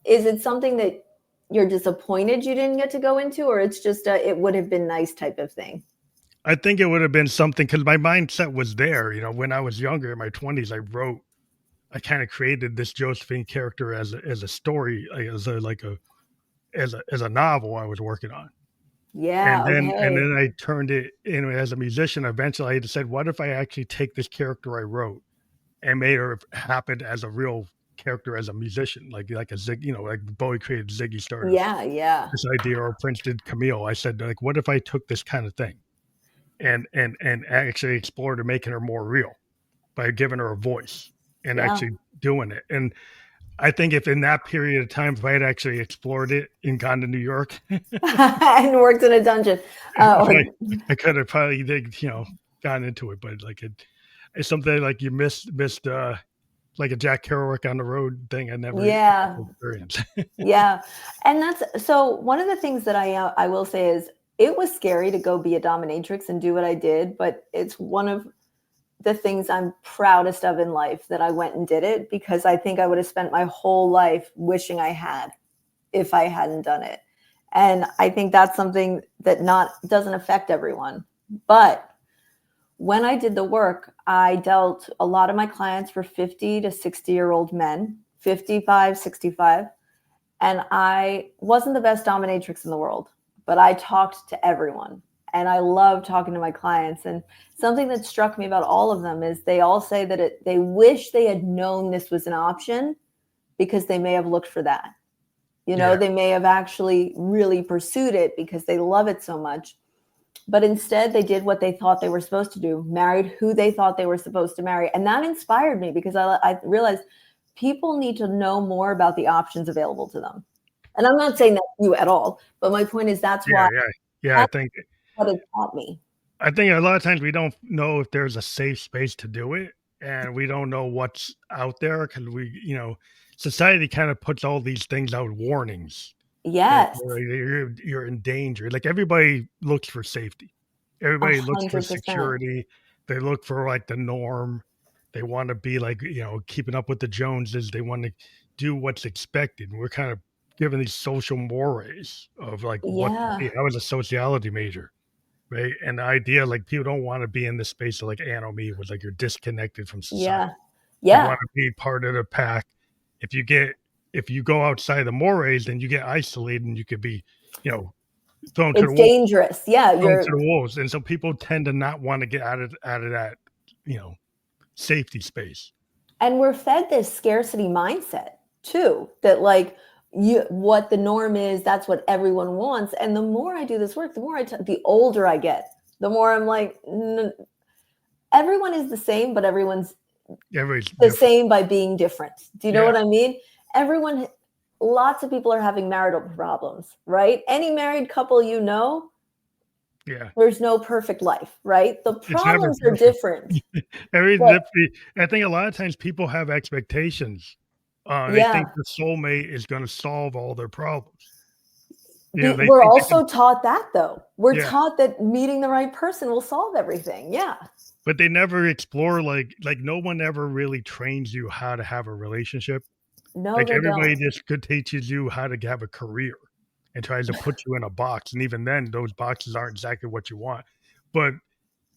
is it something that you're disappointed you didn't get to go into, or it's just a it would have been nice type of thing? I think it would have been something because my mindset was there. When I was younger in my 20s, I kind of created this Josephine character as a story, like, as a novel I was working on. Yeah. And then Okay. I turned it in as a musician. Eventually, I just said, "What if I actually take this character I wrote and made her happen as a real character as a musician, like a Zig, like Bowie created Ziggy Stardust, Yeah. Yeah. this idea, or Prince did Camille." I said, like, what if I took this kind of thing and actually explored her, making her more real by giving her a voice and Yeah. actually doing it. And I think if in that period of time, if I had actually explored it and gone to New York, And worked in a dungeon. Or I could have probably gotten into it. But like it's something like you missed like a Jack Kerouac on the road thing. I never yeah. experienced. Yeah. And that's so one of the things that I will say is it was scary to go be a dominatrix and do what I did, but it's one of the things I'm proudest of in life, that I went and did it, because I think I would have spent my whole life wishing I had if I hadn't done it. And I think that's something that doesn't affect everyone. But when I did the work, I dealt, a lot of my clients were 50 to 60-year-old men, 55, 65. And I wasn't the best dominatrix in the world, but I talked to everyone. And I love talking to my clients. And something that struck me about all of them is they all say that they wish they had known this was an option, because they may have looked for that. They may have actually really pursued it because they love it so much. But instead, they did what they thought they were supposed to do, married who they thought they were supposed to marry. And that inspired me, because I realized people need to know more about the options available to them. And I'm not saying that's you at all, but my point is that's why. I think what it taught me. I think a lot of times we don't know if there's a safe space to do it, and we don't know what's out there, because society kind of puts all these things out, warnings. Yes. Like, you're in danger. Like, everybody looks for safety. Everybody 100%. Looks for security. They look for like the norm. They want to be like, keeping up with the Joneses. They want to do what's expected. And we're kind of given these social mores of like what to be. I was a sociology major, right? And the idea, like, people don't want to be in this space of like anomie, was like you're disconnected from society. You want to be part of the pack. If you go outside the mores, then you get isolated, and you could be, thrown to the wolves. It's dangerous. Yeah. Thrown to the wolves. And so people tend to not want to get out of that, safety space. And we're fed this scarcity mindset too, that like what the norm is, that's what everyone wants. And the more I do this work, the older I get, the more I'm like, everyone is the same, but everyone's the same by being different. Do you know what I mean? Lots of people are having marital problems, right? Any married couple, there's no perfect life, right? The problems are different. I think a lot of times people have expectations. They think the soulmate is going to solve all their problems. We're also taught that, though. We're taught that meeting the right person will solve everything. Yeah. But they never explore, like no one ever really trains you how to have a relationship. No, like everybody just teaches you how to have a career and tries to put you in a box. And even then, those boxes aren't exactly what you want. But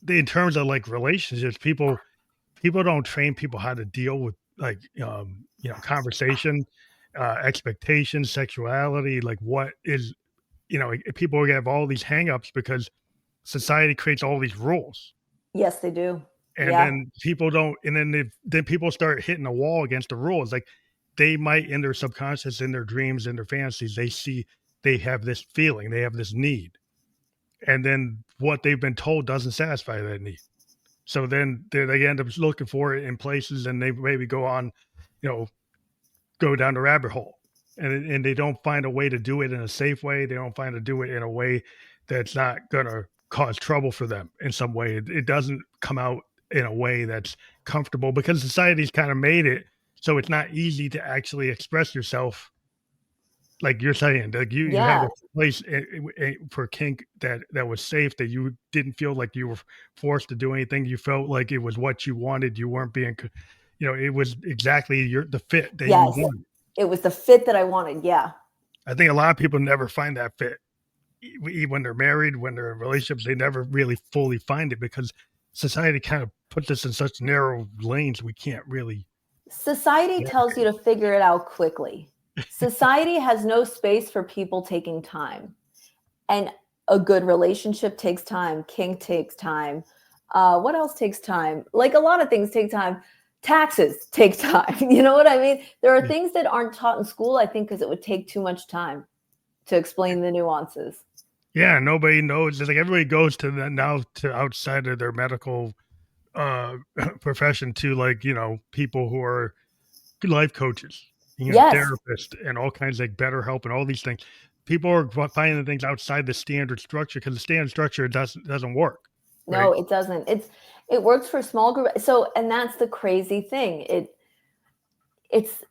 in terms of like relationships, people don't train people how to deal with like, conversation, expectations, sexuality, like what is, people have all these hangups because society creates all these rules. Yes, they do. And then people don't, and then people start hitting a wall against the rules. Like, they might, in their subconscious, in their dreams, in their fantasies, they have this feeling, they have this need. And then what they've been told doesn't satisfy that need. So then they end up looking for it in places, and they maybe go on, go down the rabbit hole. And they don't find a way to do it in a safe way. They don't find to do it in a way that's not going to cause trouble for them in some way. It doesn't come out in a way that's comfortable, because society's kind of made it so it's not easy to actually express yourself. Like you're saying, like you have a place for kink that was safe, that you didn't feel like you were forced to do anything. You felt like it was what you wanted. You weren't being, it was exactly the fit that you wanted. It was the fit that I wanted. Yeah. I think a lot of people never find that fit. When they're married, when they're in relationships, they never really fully find it, because society kind of puts us in such narrow lanes. We can't really. Society tells you to figure it out quickly. Society has no space for people taking time. And a good relationship takes time. Kink takes time. What else takes time? Like, a lot of things take time. Taxes take time. You know what I mean? There are things that aren't taught in school, I think, because it would take too much time to explain the nuances. Yeah, nobody knows. It's like everybody goes to outside of their medical profession to, like, people who are life coaches, therapists, and all kinds of, like, BetterHelp and all these things. People are finding things outside the standard structure, because the standard structure doesn't work. Right? No, it doesn't. It works for small group. So, and that's the crazy thing. It's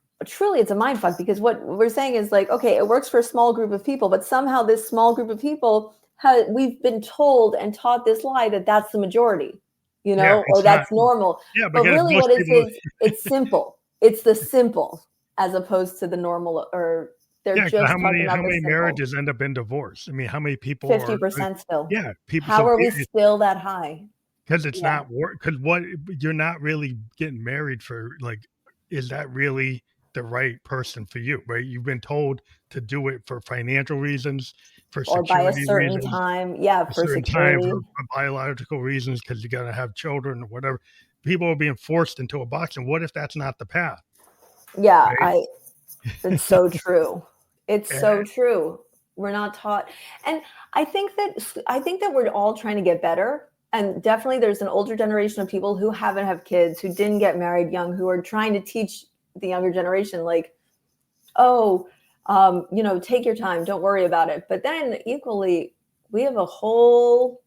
a mind fuck, because what we're saying is like, okay, it works for a small group of people, but somehow this small group of people we've been told and taught this lie that that's the majority. Yeah, or it's not. that's normal. Yeah, But because really most what it people. is, it's simple. It's the simple as opposed to the normal, or they're Yeah, just how talking many about how the many simple. marriages end up in divorce? I mean, how many people are? 50% still. Yeah, people. How So are we still that high? because it's Yeah. not work. Because what you're not really getting married for. Like, is that really the right person for you? Right? You've been told to do it for financial reasons, for Or by a security certain reasons, time. Yeah, a for certain time security. for biological reasons, because you got to have children or whatever. People are being forced into a box, and what if that's not the path? Yeah, Right? I it's so true. It's so And true. We're not taught. And I think that we're all trying to get better. And definitely there's an older generation of people who haven't have kids, who didn't get married young, who are trying to teach the younger generation, like, oh, take your time, don't worry about it. But then equally, we have a whole,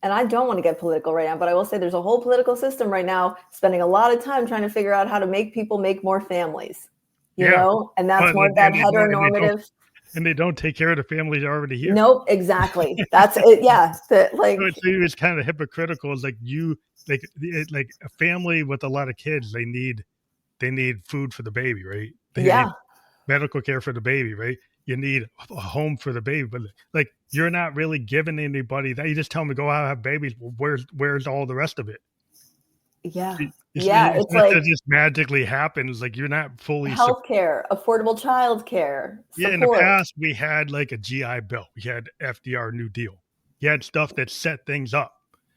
and I don't want to get political right now, but I will say there's a whole political system right now spending a lot of time trying to figure out how to make people make more families, yeah, and that's but more and that they don't, heteronormative. and they don't take care of the families already here. Nope, exactly. That's it. Yeah. So it's kind of hypocritical. It's like like a family with a lot of kids. They need food for the baby, right? They need yeah, medical care for the baby, right? You need a home for the baby, but like you're not really giving anybody that. You just tell them to go out and have babies. Well, where's all the rest of it? yeah, yeah. It's It's not like that it just magically happens. Like you're not fully. healthcare, affordable childcare, Yeah, in the support. past we had like a GI Bill. We had FDR New Deal. You had stuff that set things up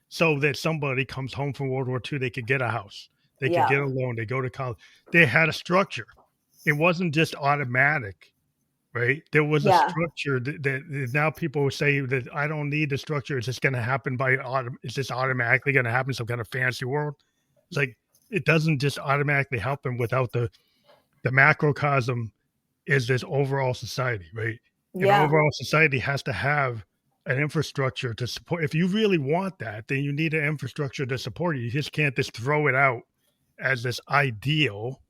so that somebody comes home from World War II, they could get a house, they could Yeah, get a loan, they go to college. They had a structure. It wasn't just automatic, right? There was a yeah, structure that now people say that I don't need the structure. It's just going to happen by It's just automatically going to happen. Some kind of fancy world. It's like it doesn't just automatically happen without the macrocosm is this overall society, right? An yeah, overall society has to have an infrastructure to support. If you really want that, then you need an infrastructure to support it. You just can't just throw it out as this ideal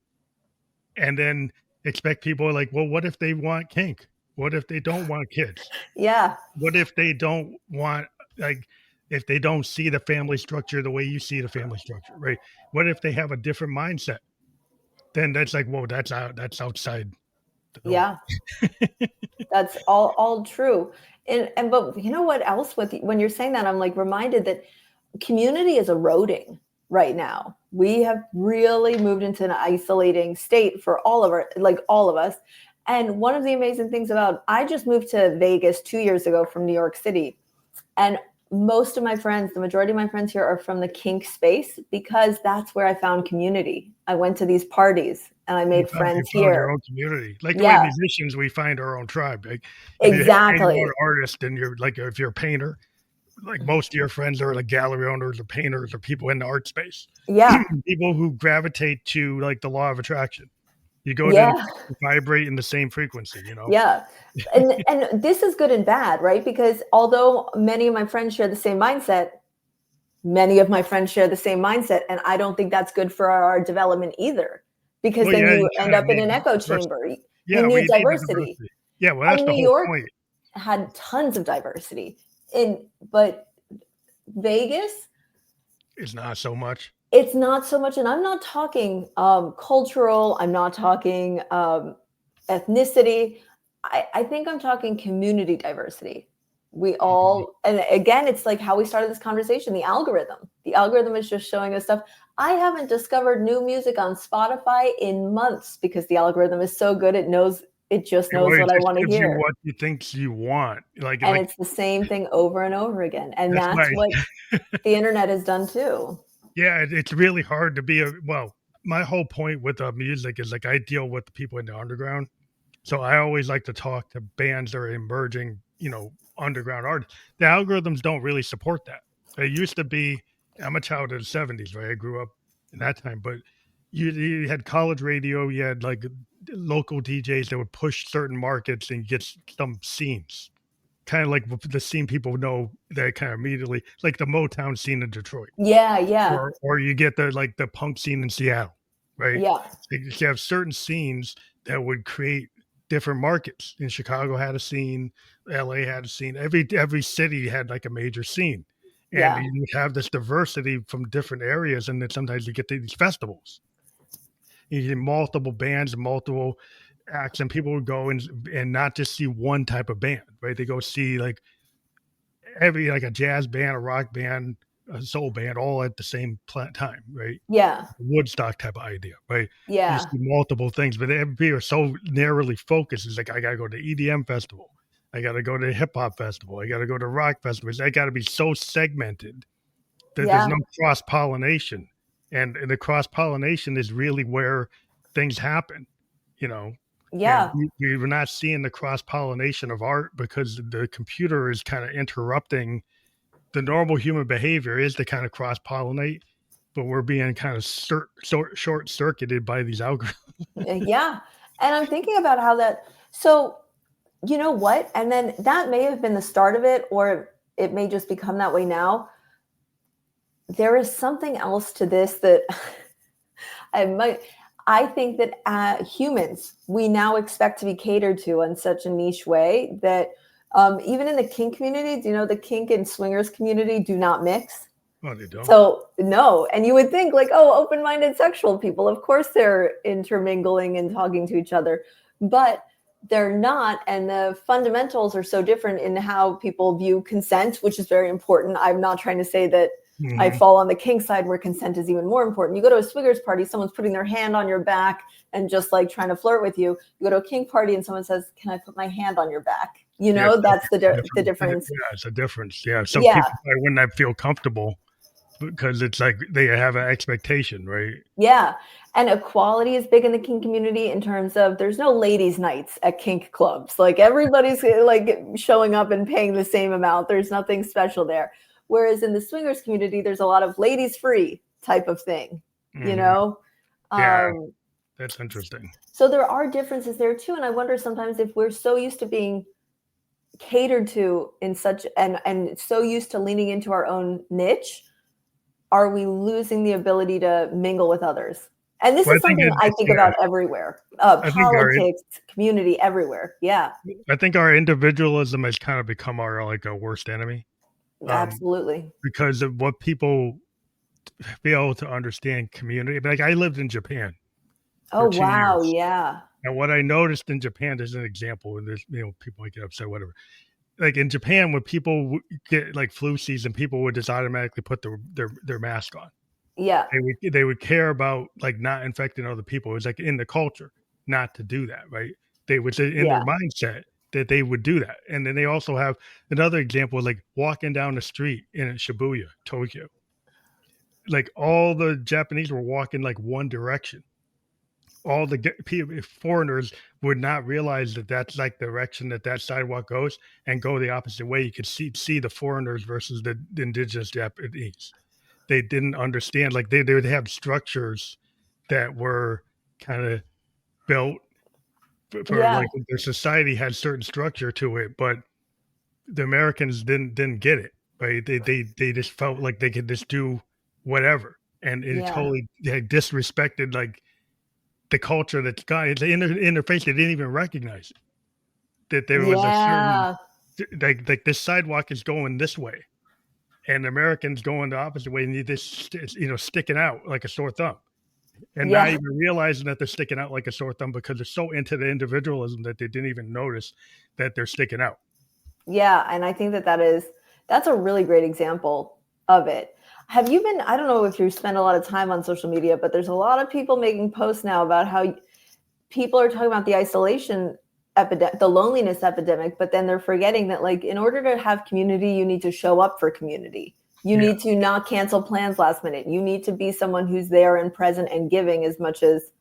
and then expect people like, well, what if they want kink? What if they don't want kids? yeah, What if they don't want like if they don't see the family structure the way you see the family structure, right? What if they have a different mindset? Then that's like, whoa, that's outside the norm. yeah. That's all true. And but you know what else, with when you're saying that, I'm like reminded that community is eroding right now. We have really moved into an isolating state for all of us. And one of the amazing things about, I just moved to Vegas 2 years ago from New York City. And most of my friends, the majority of my friends here are from the kink space, because that's where I found community. I went to these parties and I made You friends found your here. own community. Like the way Yeah, musicians, we find our own tribe. Like if you hang out with exactly. artists and you're like, if you're a painter, like most of your friends are like gallery owners or painters or people in the art space, Yeah, people who gravitate to like the law of attraction. You go to yeah. vibrate in the same frequency, Yeah. And this is good and bad, right? Because although many of my friends share the same mindset, many of my friends share the same mindset, and I don't think that's good for our development either, because Well, then yeah, you you end kind of up in need an echo diversity. chamber. You Yeah, we need need the diversity. diversity. Yeah, well, that's And the New whole York point. had tons of diversity. But Vegas, It's not so much. it's not so much. And I'm not talking cultural, I'm not talking ethnicity. I think I'm talking community diversity. We Mhm. all, and again, it's like how we started this conversation, the algorithm. The algorithm is just showing us stuff. I haven't discovered new music on Spotify in months because the algorithm is so good. It just Well, knows it what I just want to gives you hear. what you think you want. And it's the same thing over and over again. And That's that's my what the internet has done too. Yeah, it's really hard to be my whole point with music is like I deal with the people in the underground. So I always like to talk to bands that are emerging, underground artists. The algorithms don't really support that. It used to be, I'm a child of the 70s, right? I grew up in that time, but you had college radio, you had like local DJs that would push certain markets and get some scenes. Kind of like the scene people know that kind of immediately, like the Motown scene in Detroit. Yeah, yeah, Or you get the punk scene in Seattle, right? yeah, You have certain scenes that would create different markets. In Chicago had a scene, LA had a scene. Every city had like a major scene. And Yeah. you have this diversity from different areas, and then sometimes you get to these festivals. You get multiple bands, multiple acts, and people would go and not just see one type of band, right? They go see like like a jazz band, a rock band, a soul band, all at the same time, right? Yeah. Woodstock type of idea, right? You Yeah. see multiple things, but everybody are so narrowly focused. It's like I gotta go to EDM festival, I gotta go to hip hop festival, I gotta go to rock festivals. I gotta be so segmented that there's Yeah. no cross pollination, and the cross pollination is really where things happen, you know. And Yeah. we're not seeing the cross pollination of art because the computer is kind of interrupting the normal human behavior is to kind of cross pollinate, but we're being kind of short circuited by these algorithms. Yeah. And I'm thinking about how that, so you know what? And then that may have been the start of it, or it may just become that way now. There is something else to this that I think that humans, we now expect to be catered to in such a niche way that even in the kink community, do you know the kink and swingers community do not mix? Oh, they don't. So no, and you would think like, oh, open-minded sexual people, of course they're intermingling and talking to each other, but they're not. And the fundamentals are so different in how people view consent, which is very important. I'm not trying to say that I fall on the kink side where consent is even more important. You go to a swingers party, someone's putting their hand on your back and just like trying to flirt with you. You go to a kink party and someone says, "Can I put my hand on your back?" You know, Yeah, that's the difference. yeah, it's a difference. Yeah, so Yeah. people would not feel comfortable because it's like they have an expectation, right? Yeah. And equality is big in the kink community in terms of there's no ladies' nights at kink clubs. Like everybody's like showing up and paying the same amount. There's nothing special there. Whereas in the swingers community, there's a lot of ladies free type of thing, you know? Yeah, that's interesting. So there are differences there too. And I wonder sometimes if we're so used to being catered to in such and so used to leaning into our own niche, are we losing the ability to mingle with others? And this is something I think about everywhere. Politics, community, everywhere. Yeah. I think our individualism has kind of become our like our worst enemy. Absolutely. Because of what people fail to understand community. Like I lived in Japan for Oh, 2 wow. years. Yeah. And what I noticed in Japan, there's an example, and there's, people might get upset, whatever. Like in Japan, when people get like flu season, people would just automatically put their mask on. Yeah. They would care about like not infecting other people. It was like in the culture not to do that, right? They would say in their mindset that they would do that. And then they also have another example, like walking down the street in Shibuya, Tokyo. Like all the Japanese were walking like one direction. All the foreigners would not realize that that's like the direction that sidewalk goes and go the opposite way. You could see the foreigners versus the indigenous Japanese. They didn't understand, like they would have structures that were kind of built for like their society had certain structure to it, but the Americans didn't get it, right? They just felt like they could just do whatever, and it totally disrespected like the culture that's got the interface. They didn't even recognize it, that there was a certain like this sidewalk is going this way, and Americans going the opposite way, and you just sticking out like a sore thumb, and not even realizing that they're sticking out like a sore thumb because they're so into the individualism that they didn't even notice that they're sticking out. Yeah, and I think that's a really great example of it. Have you been, I don't know if you spend a lot of time on social media, but there's a lot of people making posts now about how people are talking about the isolation epidemic, the loneliness epidemic, but then they're forgetting that like in order to have community, you need to show up for community. You need to not cancel plans last minute. You need to be someone who's there and present and giving as much as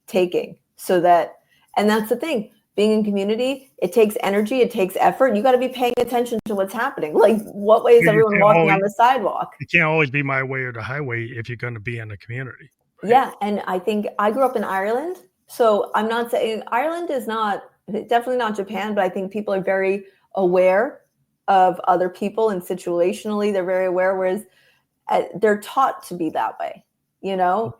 taking. And that's the thing. Being in community, it takes energy, it takes effort. You got to be paying attention to what's happening. Like, what way is everyone walking on the sidewalk? It can't always be my way or the highway if you're going to be in a community. Right? Yeah, and I think I grew up in Ireland, so I'm not saying Ireland is definitely not Japan, but I think people are very aware of other people, and situationally, they're very aware. Whereas they're taught to be that way.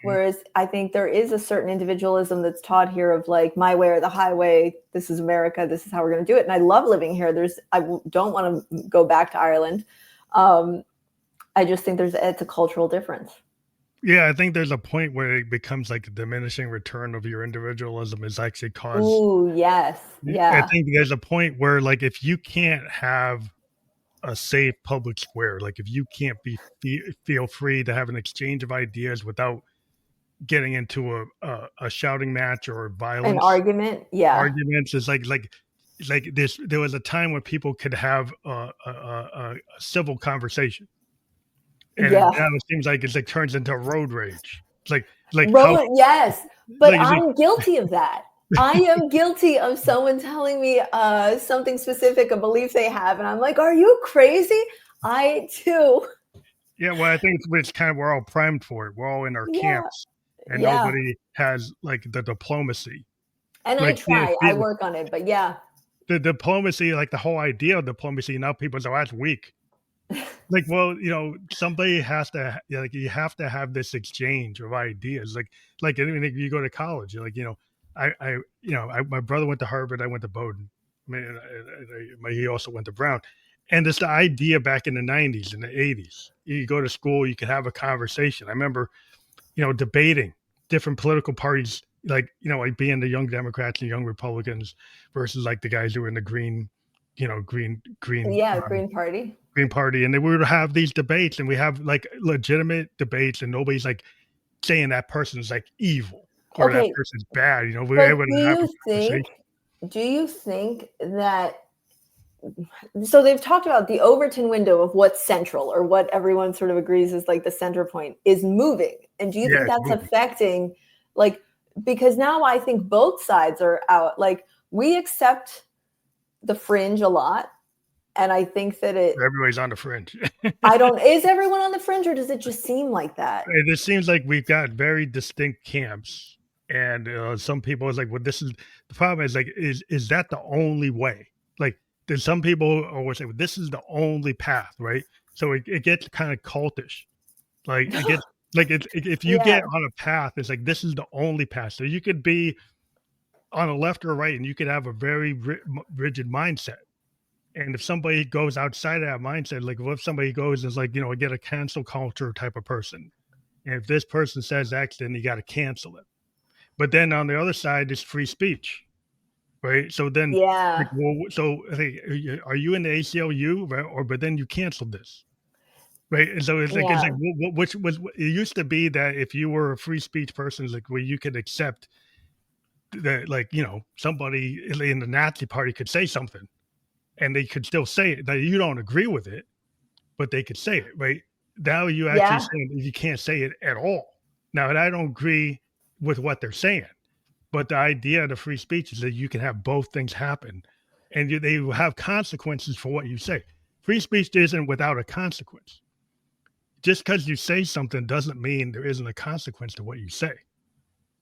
Whereas I think there is a certain individualism that's taught here of like my way or the highway. This is America. This is how we're going to do it. And I love living here. I don't want to go back to Ireland. I just think it's a cultural difference. Yeah, I think there's a point where it becomes like a diminishing return of your individualism is actually caused. Ooh, yes. I Yeah. think there's a point where, like, if you can't have a safe public square, like if you can't feel free to have an exchange of ideas without getting into a shouting match or An violence argument. Yeah. arguments, is like this. There was a time when people could have a civil conversation, and Yeah. now it seems like it's like turns into road rage. It's like how Yes. But like it's like I'm guilty of that. I am guilty of someone telling me something specific, a belief they have, and I'm like, "Are you crazy?" I too. yeah. Well, I think it's kind of we're all primed for it. We're all in our Yeah. camps, and Yeah. nobody has like the diplomacy. And I Like try. I work on it, but yeah. the diplomacy, like the whole idea of diplomacy. Now people say, "Oh, that's weak." Like, well, somebody has to, like, you have to have this exchange of ideas. Like even if you go to college, like, my brother went to Harvard, I went to Bowdoin. I mean, he also went to Brown. And it's the idea back in the 90s and the 80s. You go to school, you can have a conversation. I remember, debating different political parties, like being the young Democrats and young Republicans versus like the guys who were in the Yeah, Green Party. Green Party, and then we would have these debates, and we have like legitimate debates, and nobody's like saying that person's like evil or that Okay, person's bad. We're but able to have a conversation. do you think that so they've talked about the Overton window of what's central or what everyone sort of agrees is like the center point is moving. And do you Yeah, think that's affecting like because now I think both sides are out. Like we accept the fringe a lot. And I think that everybody's on the fringe. is everyone on the fringe or does it just seem like that? It seems like we've got very distinct camps, and some people is like, well, this is the problem is like, is that the only way? Like, there's some people always say, well, this is the only path, right? So it gets kind of cultish. Like it gets like if you get on a path, it's like this is the only path. So you could be on the left or right, and you could have a very rigid mindset. And if somebody goes outside of that mindset, like what if somebody goes is like, get a cancel culture type of person. And if this person says X, then you got to cancel it. But then on the other side is free speech, right? So then, like, well, so hey, are you in the ACLU, right? But then you canceled this, right? And so it's like which was it used to be that if you were a free speech person, like where you could accept that, like somebody in the Nazi party could say something, and they could still say it. That you don't agree with it, but they could say it, right? Now you actually saying you can't say it at all. Now, and I don't agree with what they're saying, but the idea of the free speech is that you can have both things happen, and they will have consequences for what you say. Free speech isn't without a consequence. Just because you say something doesn't mean there isn't a consequence to what you say.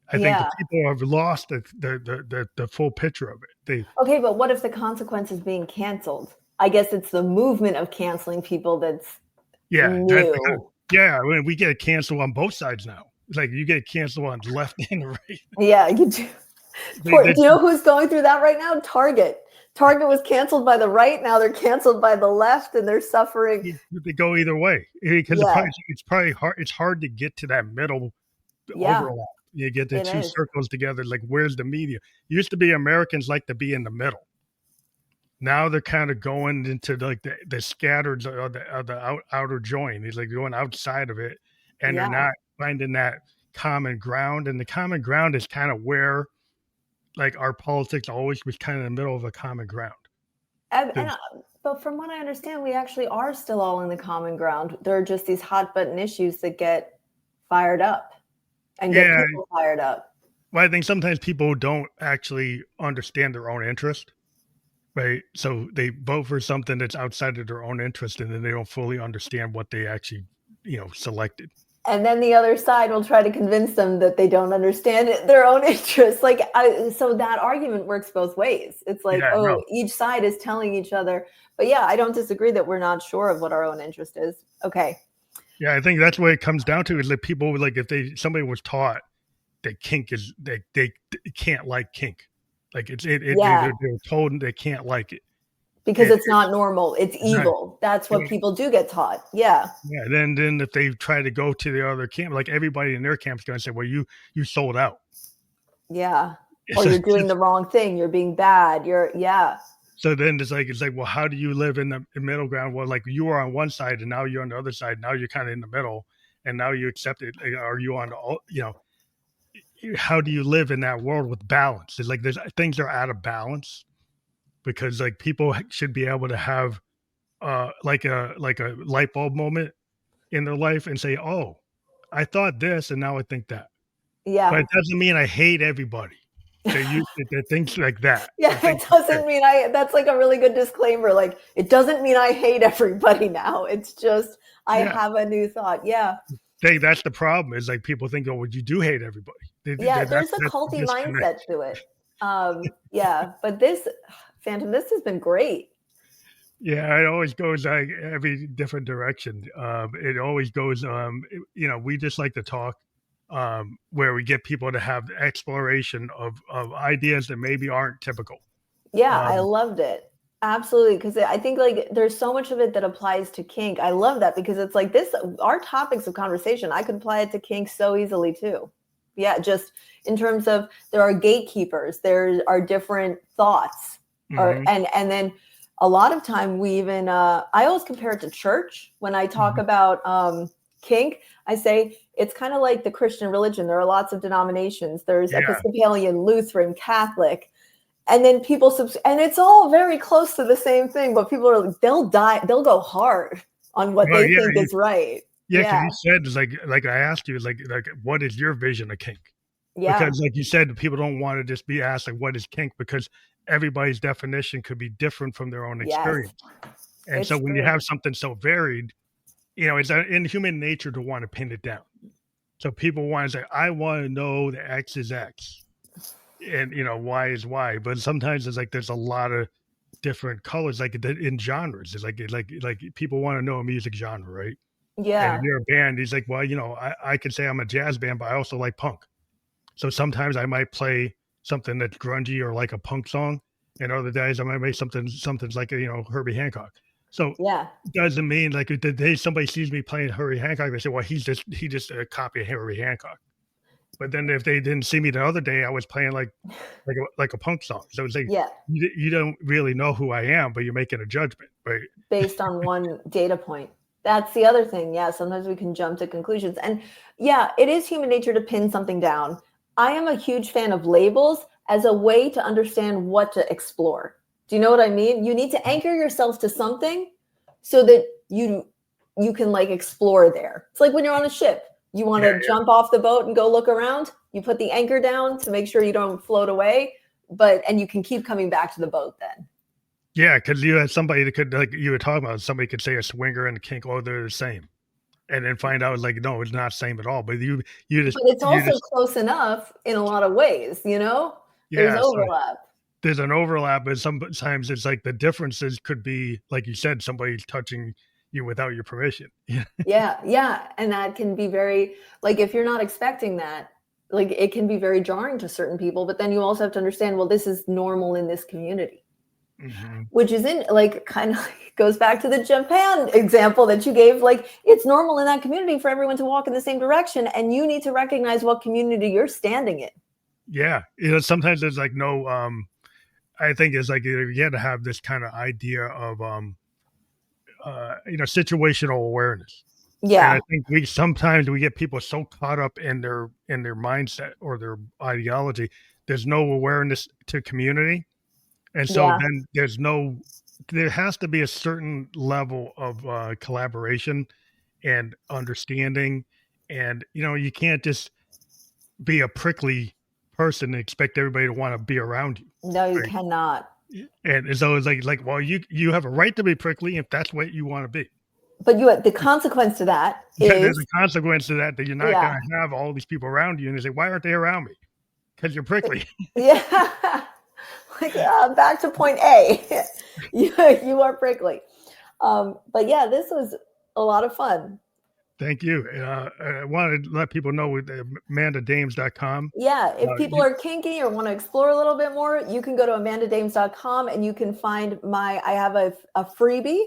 I think the people have lost the full picture of it. Okay, but what if the consequence is being canceled? I guess it's the movement of canceling people that's new. I mean, we get canceled on both sides now. It's like you get canceled on the left and the right. Yeah, you do. Do you know who's going through that right now? Target. Target was canceled by the right. Now they're canceled by the left, and they're suffering. They go either way because it's probably hard. It's hard to get to that middle overlap. You get the two circles together. Like, where's the media? It used to be Americans like to be in the middle. Now they're kind of going into like the scattered or the outer join. It's like going outside of it, and they're not finding that common ground. And the common ground is kind of where, like, our politics always was kind of in the middle of a common ground. But from what I understand, we actually are still all in the common ground. There are just these hot button issues that get fired up and get people fired up. Well, I think sometimes people don't actually understand their own interest. Right. So they vote for something that's outside of their own interest, and then they don't fully understand what they actually, selected. And then the other side will try to convince them that they don't understand their own interests. Like, so that argument works both ways. It's like, each side is telling each other. But yeah, I don't disagree that we're not sure of what our own interest is. Okay. Yeah, I think that's what it comes down to is that people, like, if somebody was taught that kink is, they can't like kink. Like they're told they can't like it. because it's not normal. It's evil. That's what people do get taught. Yeah. Yeah. Then if they try to go to the other camp, like everybody in their camp's going to say, well, you sold out. Yeah. Or you're doing the wrong thing. You're being bad. Yeah. So then it's like, well, how do you live in the middle ground? Well, like you are on one side and now you're on the other side. Now you're kind of in the middle and now you accept it. Are you on, how do you live in that world with balance? It's like there's things are out of balance because like people should be able to have like a light bulb moment in their life and say, oh, I thought this and now I think that. Yeah. But it doesn't mean I hate everybody. They things like that. Yeah, it doesn't mean that's like a really good disclaimer. Like, it doesn't mean I hate everybody now. It's just, I have a new thought. Yeah. That's the problem is like people think, oh, well, you do hate everybody. There's a culty mindset to it. Yeah, but this, Phantom, this has been great. Yeah, it always goes like every different direction. It always goes, we just like to talk. Where we get people to have exploration of ideas that maybe aren't typical. Yeah, I loved it. Absolutely. Because I think like there's so much of it that applies to kink. I love that because it's like our topics of conversation, I could apply it to kink so easily too. Yeah, just in terms of there are gatekeepers, there are different thoughts. Mm-hmm. And then a lot of time we even, I always compare it to church when I talk about kink. I say it's kind of like the Christian religion. There are lots of denominations. There's Episcopalian, Lutheran, Catholic, and then people and it's all very close to the same thing. But people are they'll go hard on what they think is right. Yeah, because you said like I asked you like what is your vision of kink? Yeah, because like you said, people don't want to just be asked like what is kink because everybody's definition could be different from their own experience. And it's so when you have something so varied. It's in human nature to want to pin it down. So people want to say, I want to know the X is X and, Y is Y. But sometimes it's like there's a lot of different colors, like in genres. It's like people want to know a music genre, right? Yeah. And if you're a band, he's like, well, I could say I'm a jazz band, but I also like punk. So sometimes I might play something that's grungy or like a punk song. And other days I might make something's like, Herbie Hancock. So doesn't mean like the day somebody sees me playing Herbie Hancock, they say, well, he just a copy of Herbie Hancock. But then if they didn't see me the other day, I was playing like a punk song. So it's like, you don't really know who I am, but you're making a judgment, right? Based on one data point. That's the other thing. Yeah. Sometimes we can jump to conclusions. And it is human nature to pin something down. I am a huge fan of labels as a way to understand what to explore. Do you know what I mean? You need to anchor yourself to something so that you can like explore there. It's like when you're on a ship, you want to jump off the boat and go look around. You put the anchor down to make sure you don't float away, and you can keep coming back to the boat then. Yeah, because you had somebody that could, like you were talking about, somebody could say a swinger and a kink, oh, they're the same. And then find out like, no, it's not the same at all. But you just. But it's also close enough in a lot of ways, There's overlap. There's an overlap, but sometimes it's like the differences could be, like you said, somebody's touching you without your permission. Yeah. And that can be very, like, if you're not expecting that, like, it can be very jarring to certain people, but then you also have to understand, well, this is normal in this community, which is kind of goes back to the Japan example that you gave. Like, it's normal in that community for everyone to walk in the same direction, and you need to recognize what community you're standing in. Yeah. Sometimes there's like no, I think it's like you got to have this kind of idea of, situational awareness. Yeah. And I think sometimes we get people so caught up in their mindset or their ideology. There's no awareness to community. And so then there has to be a certain level of collaboration and understanding. And, you can't just be a prickly person and expect everybody to want to be around you. No, you cannot. And so it's like, well, you have a right to be prickly if that's what you want to be. But the consequence to that is there's a consequence to that you're not going to have all these people around you, and they say, why aren't they around me? Because you're prickly. Yeah. Like back to point A. You are prickly. But this was a lot of fun. Thank you. I wanted to let people know with AmandaDames.com. Yeah, if people You, are kinky or want to explore a little bit more, you can go to amandadames.com and you can find I have a freebie,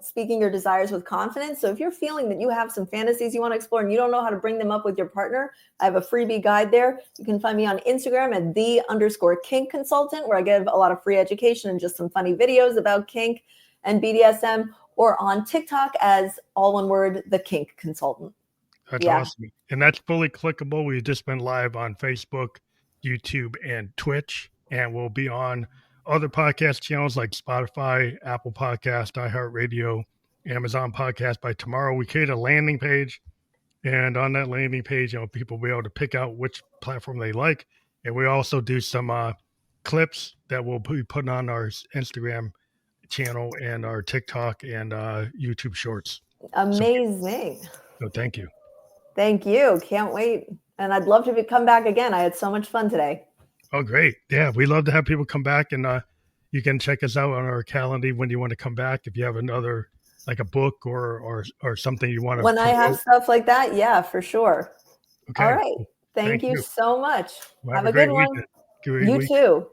Speaking Your Desires with Confidence. So if you're feeling that you have some fantasies you want to explore and you don't know how to bring them up with your partner, I have a freebie guide there. You can find me on Instagram at _Kink Consultant, where I give a lot of free education and just some funny videos about kink and BDSM, or on TikTok as all one word, the Kink Consultant. That's awesome. And that's fully clickable. We've just been live on Facebook, YouTube, and Twitch. And we'll be on other podcast channels like Spotify, Apple Podcast, iHeartRadio, Amazon Podcast by tomorrow. We create a landing page. And on that landing page, people will be able to pick out which platform they like. And we also do some clips that we'll be putting on our Instagram channel and our TikTok and YouTube shorts. Amazing. So thank you. Thank you. Can't wait. And I'd love to come back again. I had so much fun today. Oh, great. Yeah, we love to have people come back, and you can check us out on our calendar when you want to come back. If you have another, like a book or something you want to When promote. I have stuff like that, yeah, for sure. Okay. All right. Thank you so much. Well, have a good one. You too.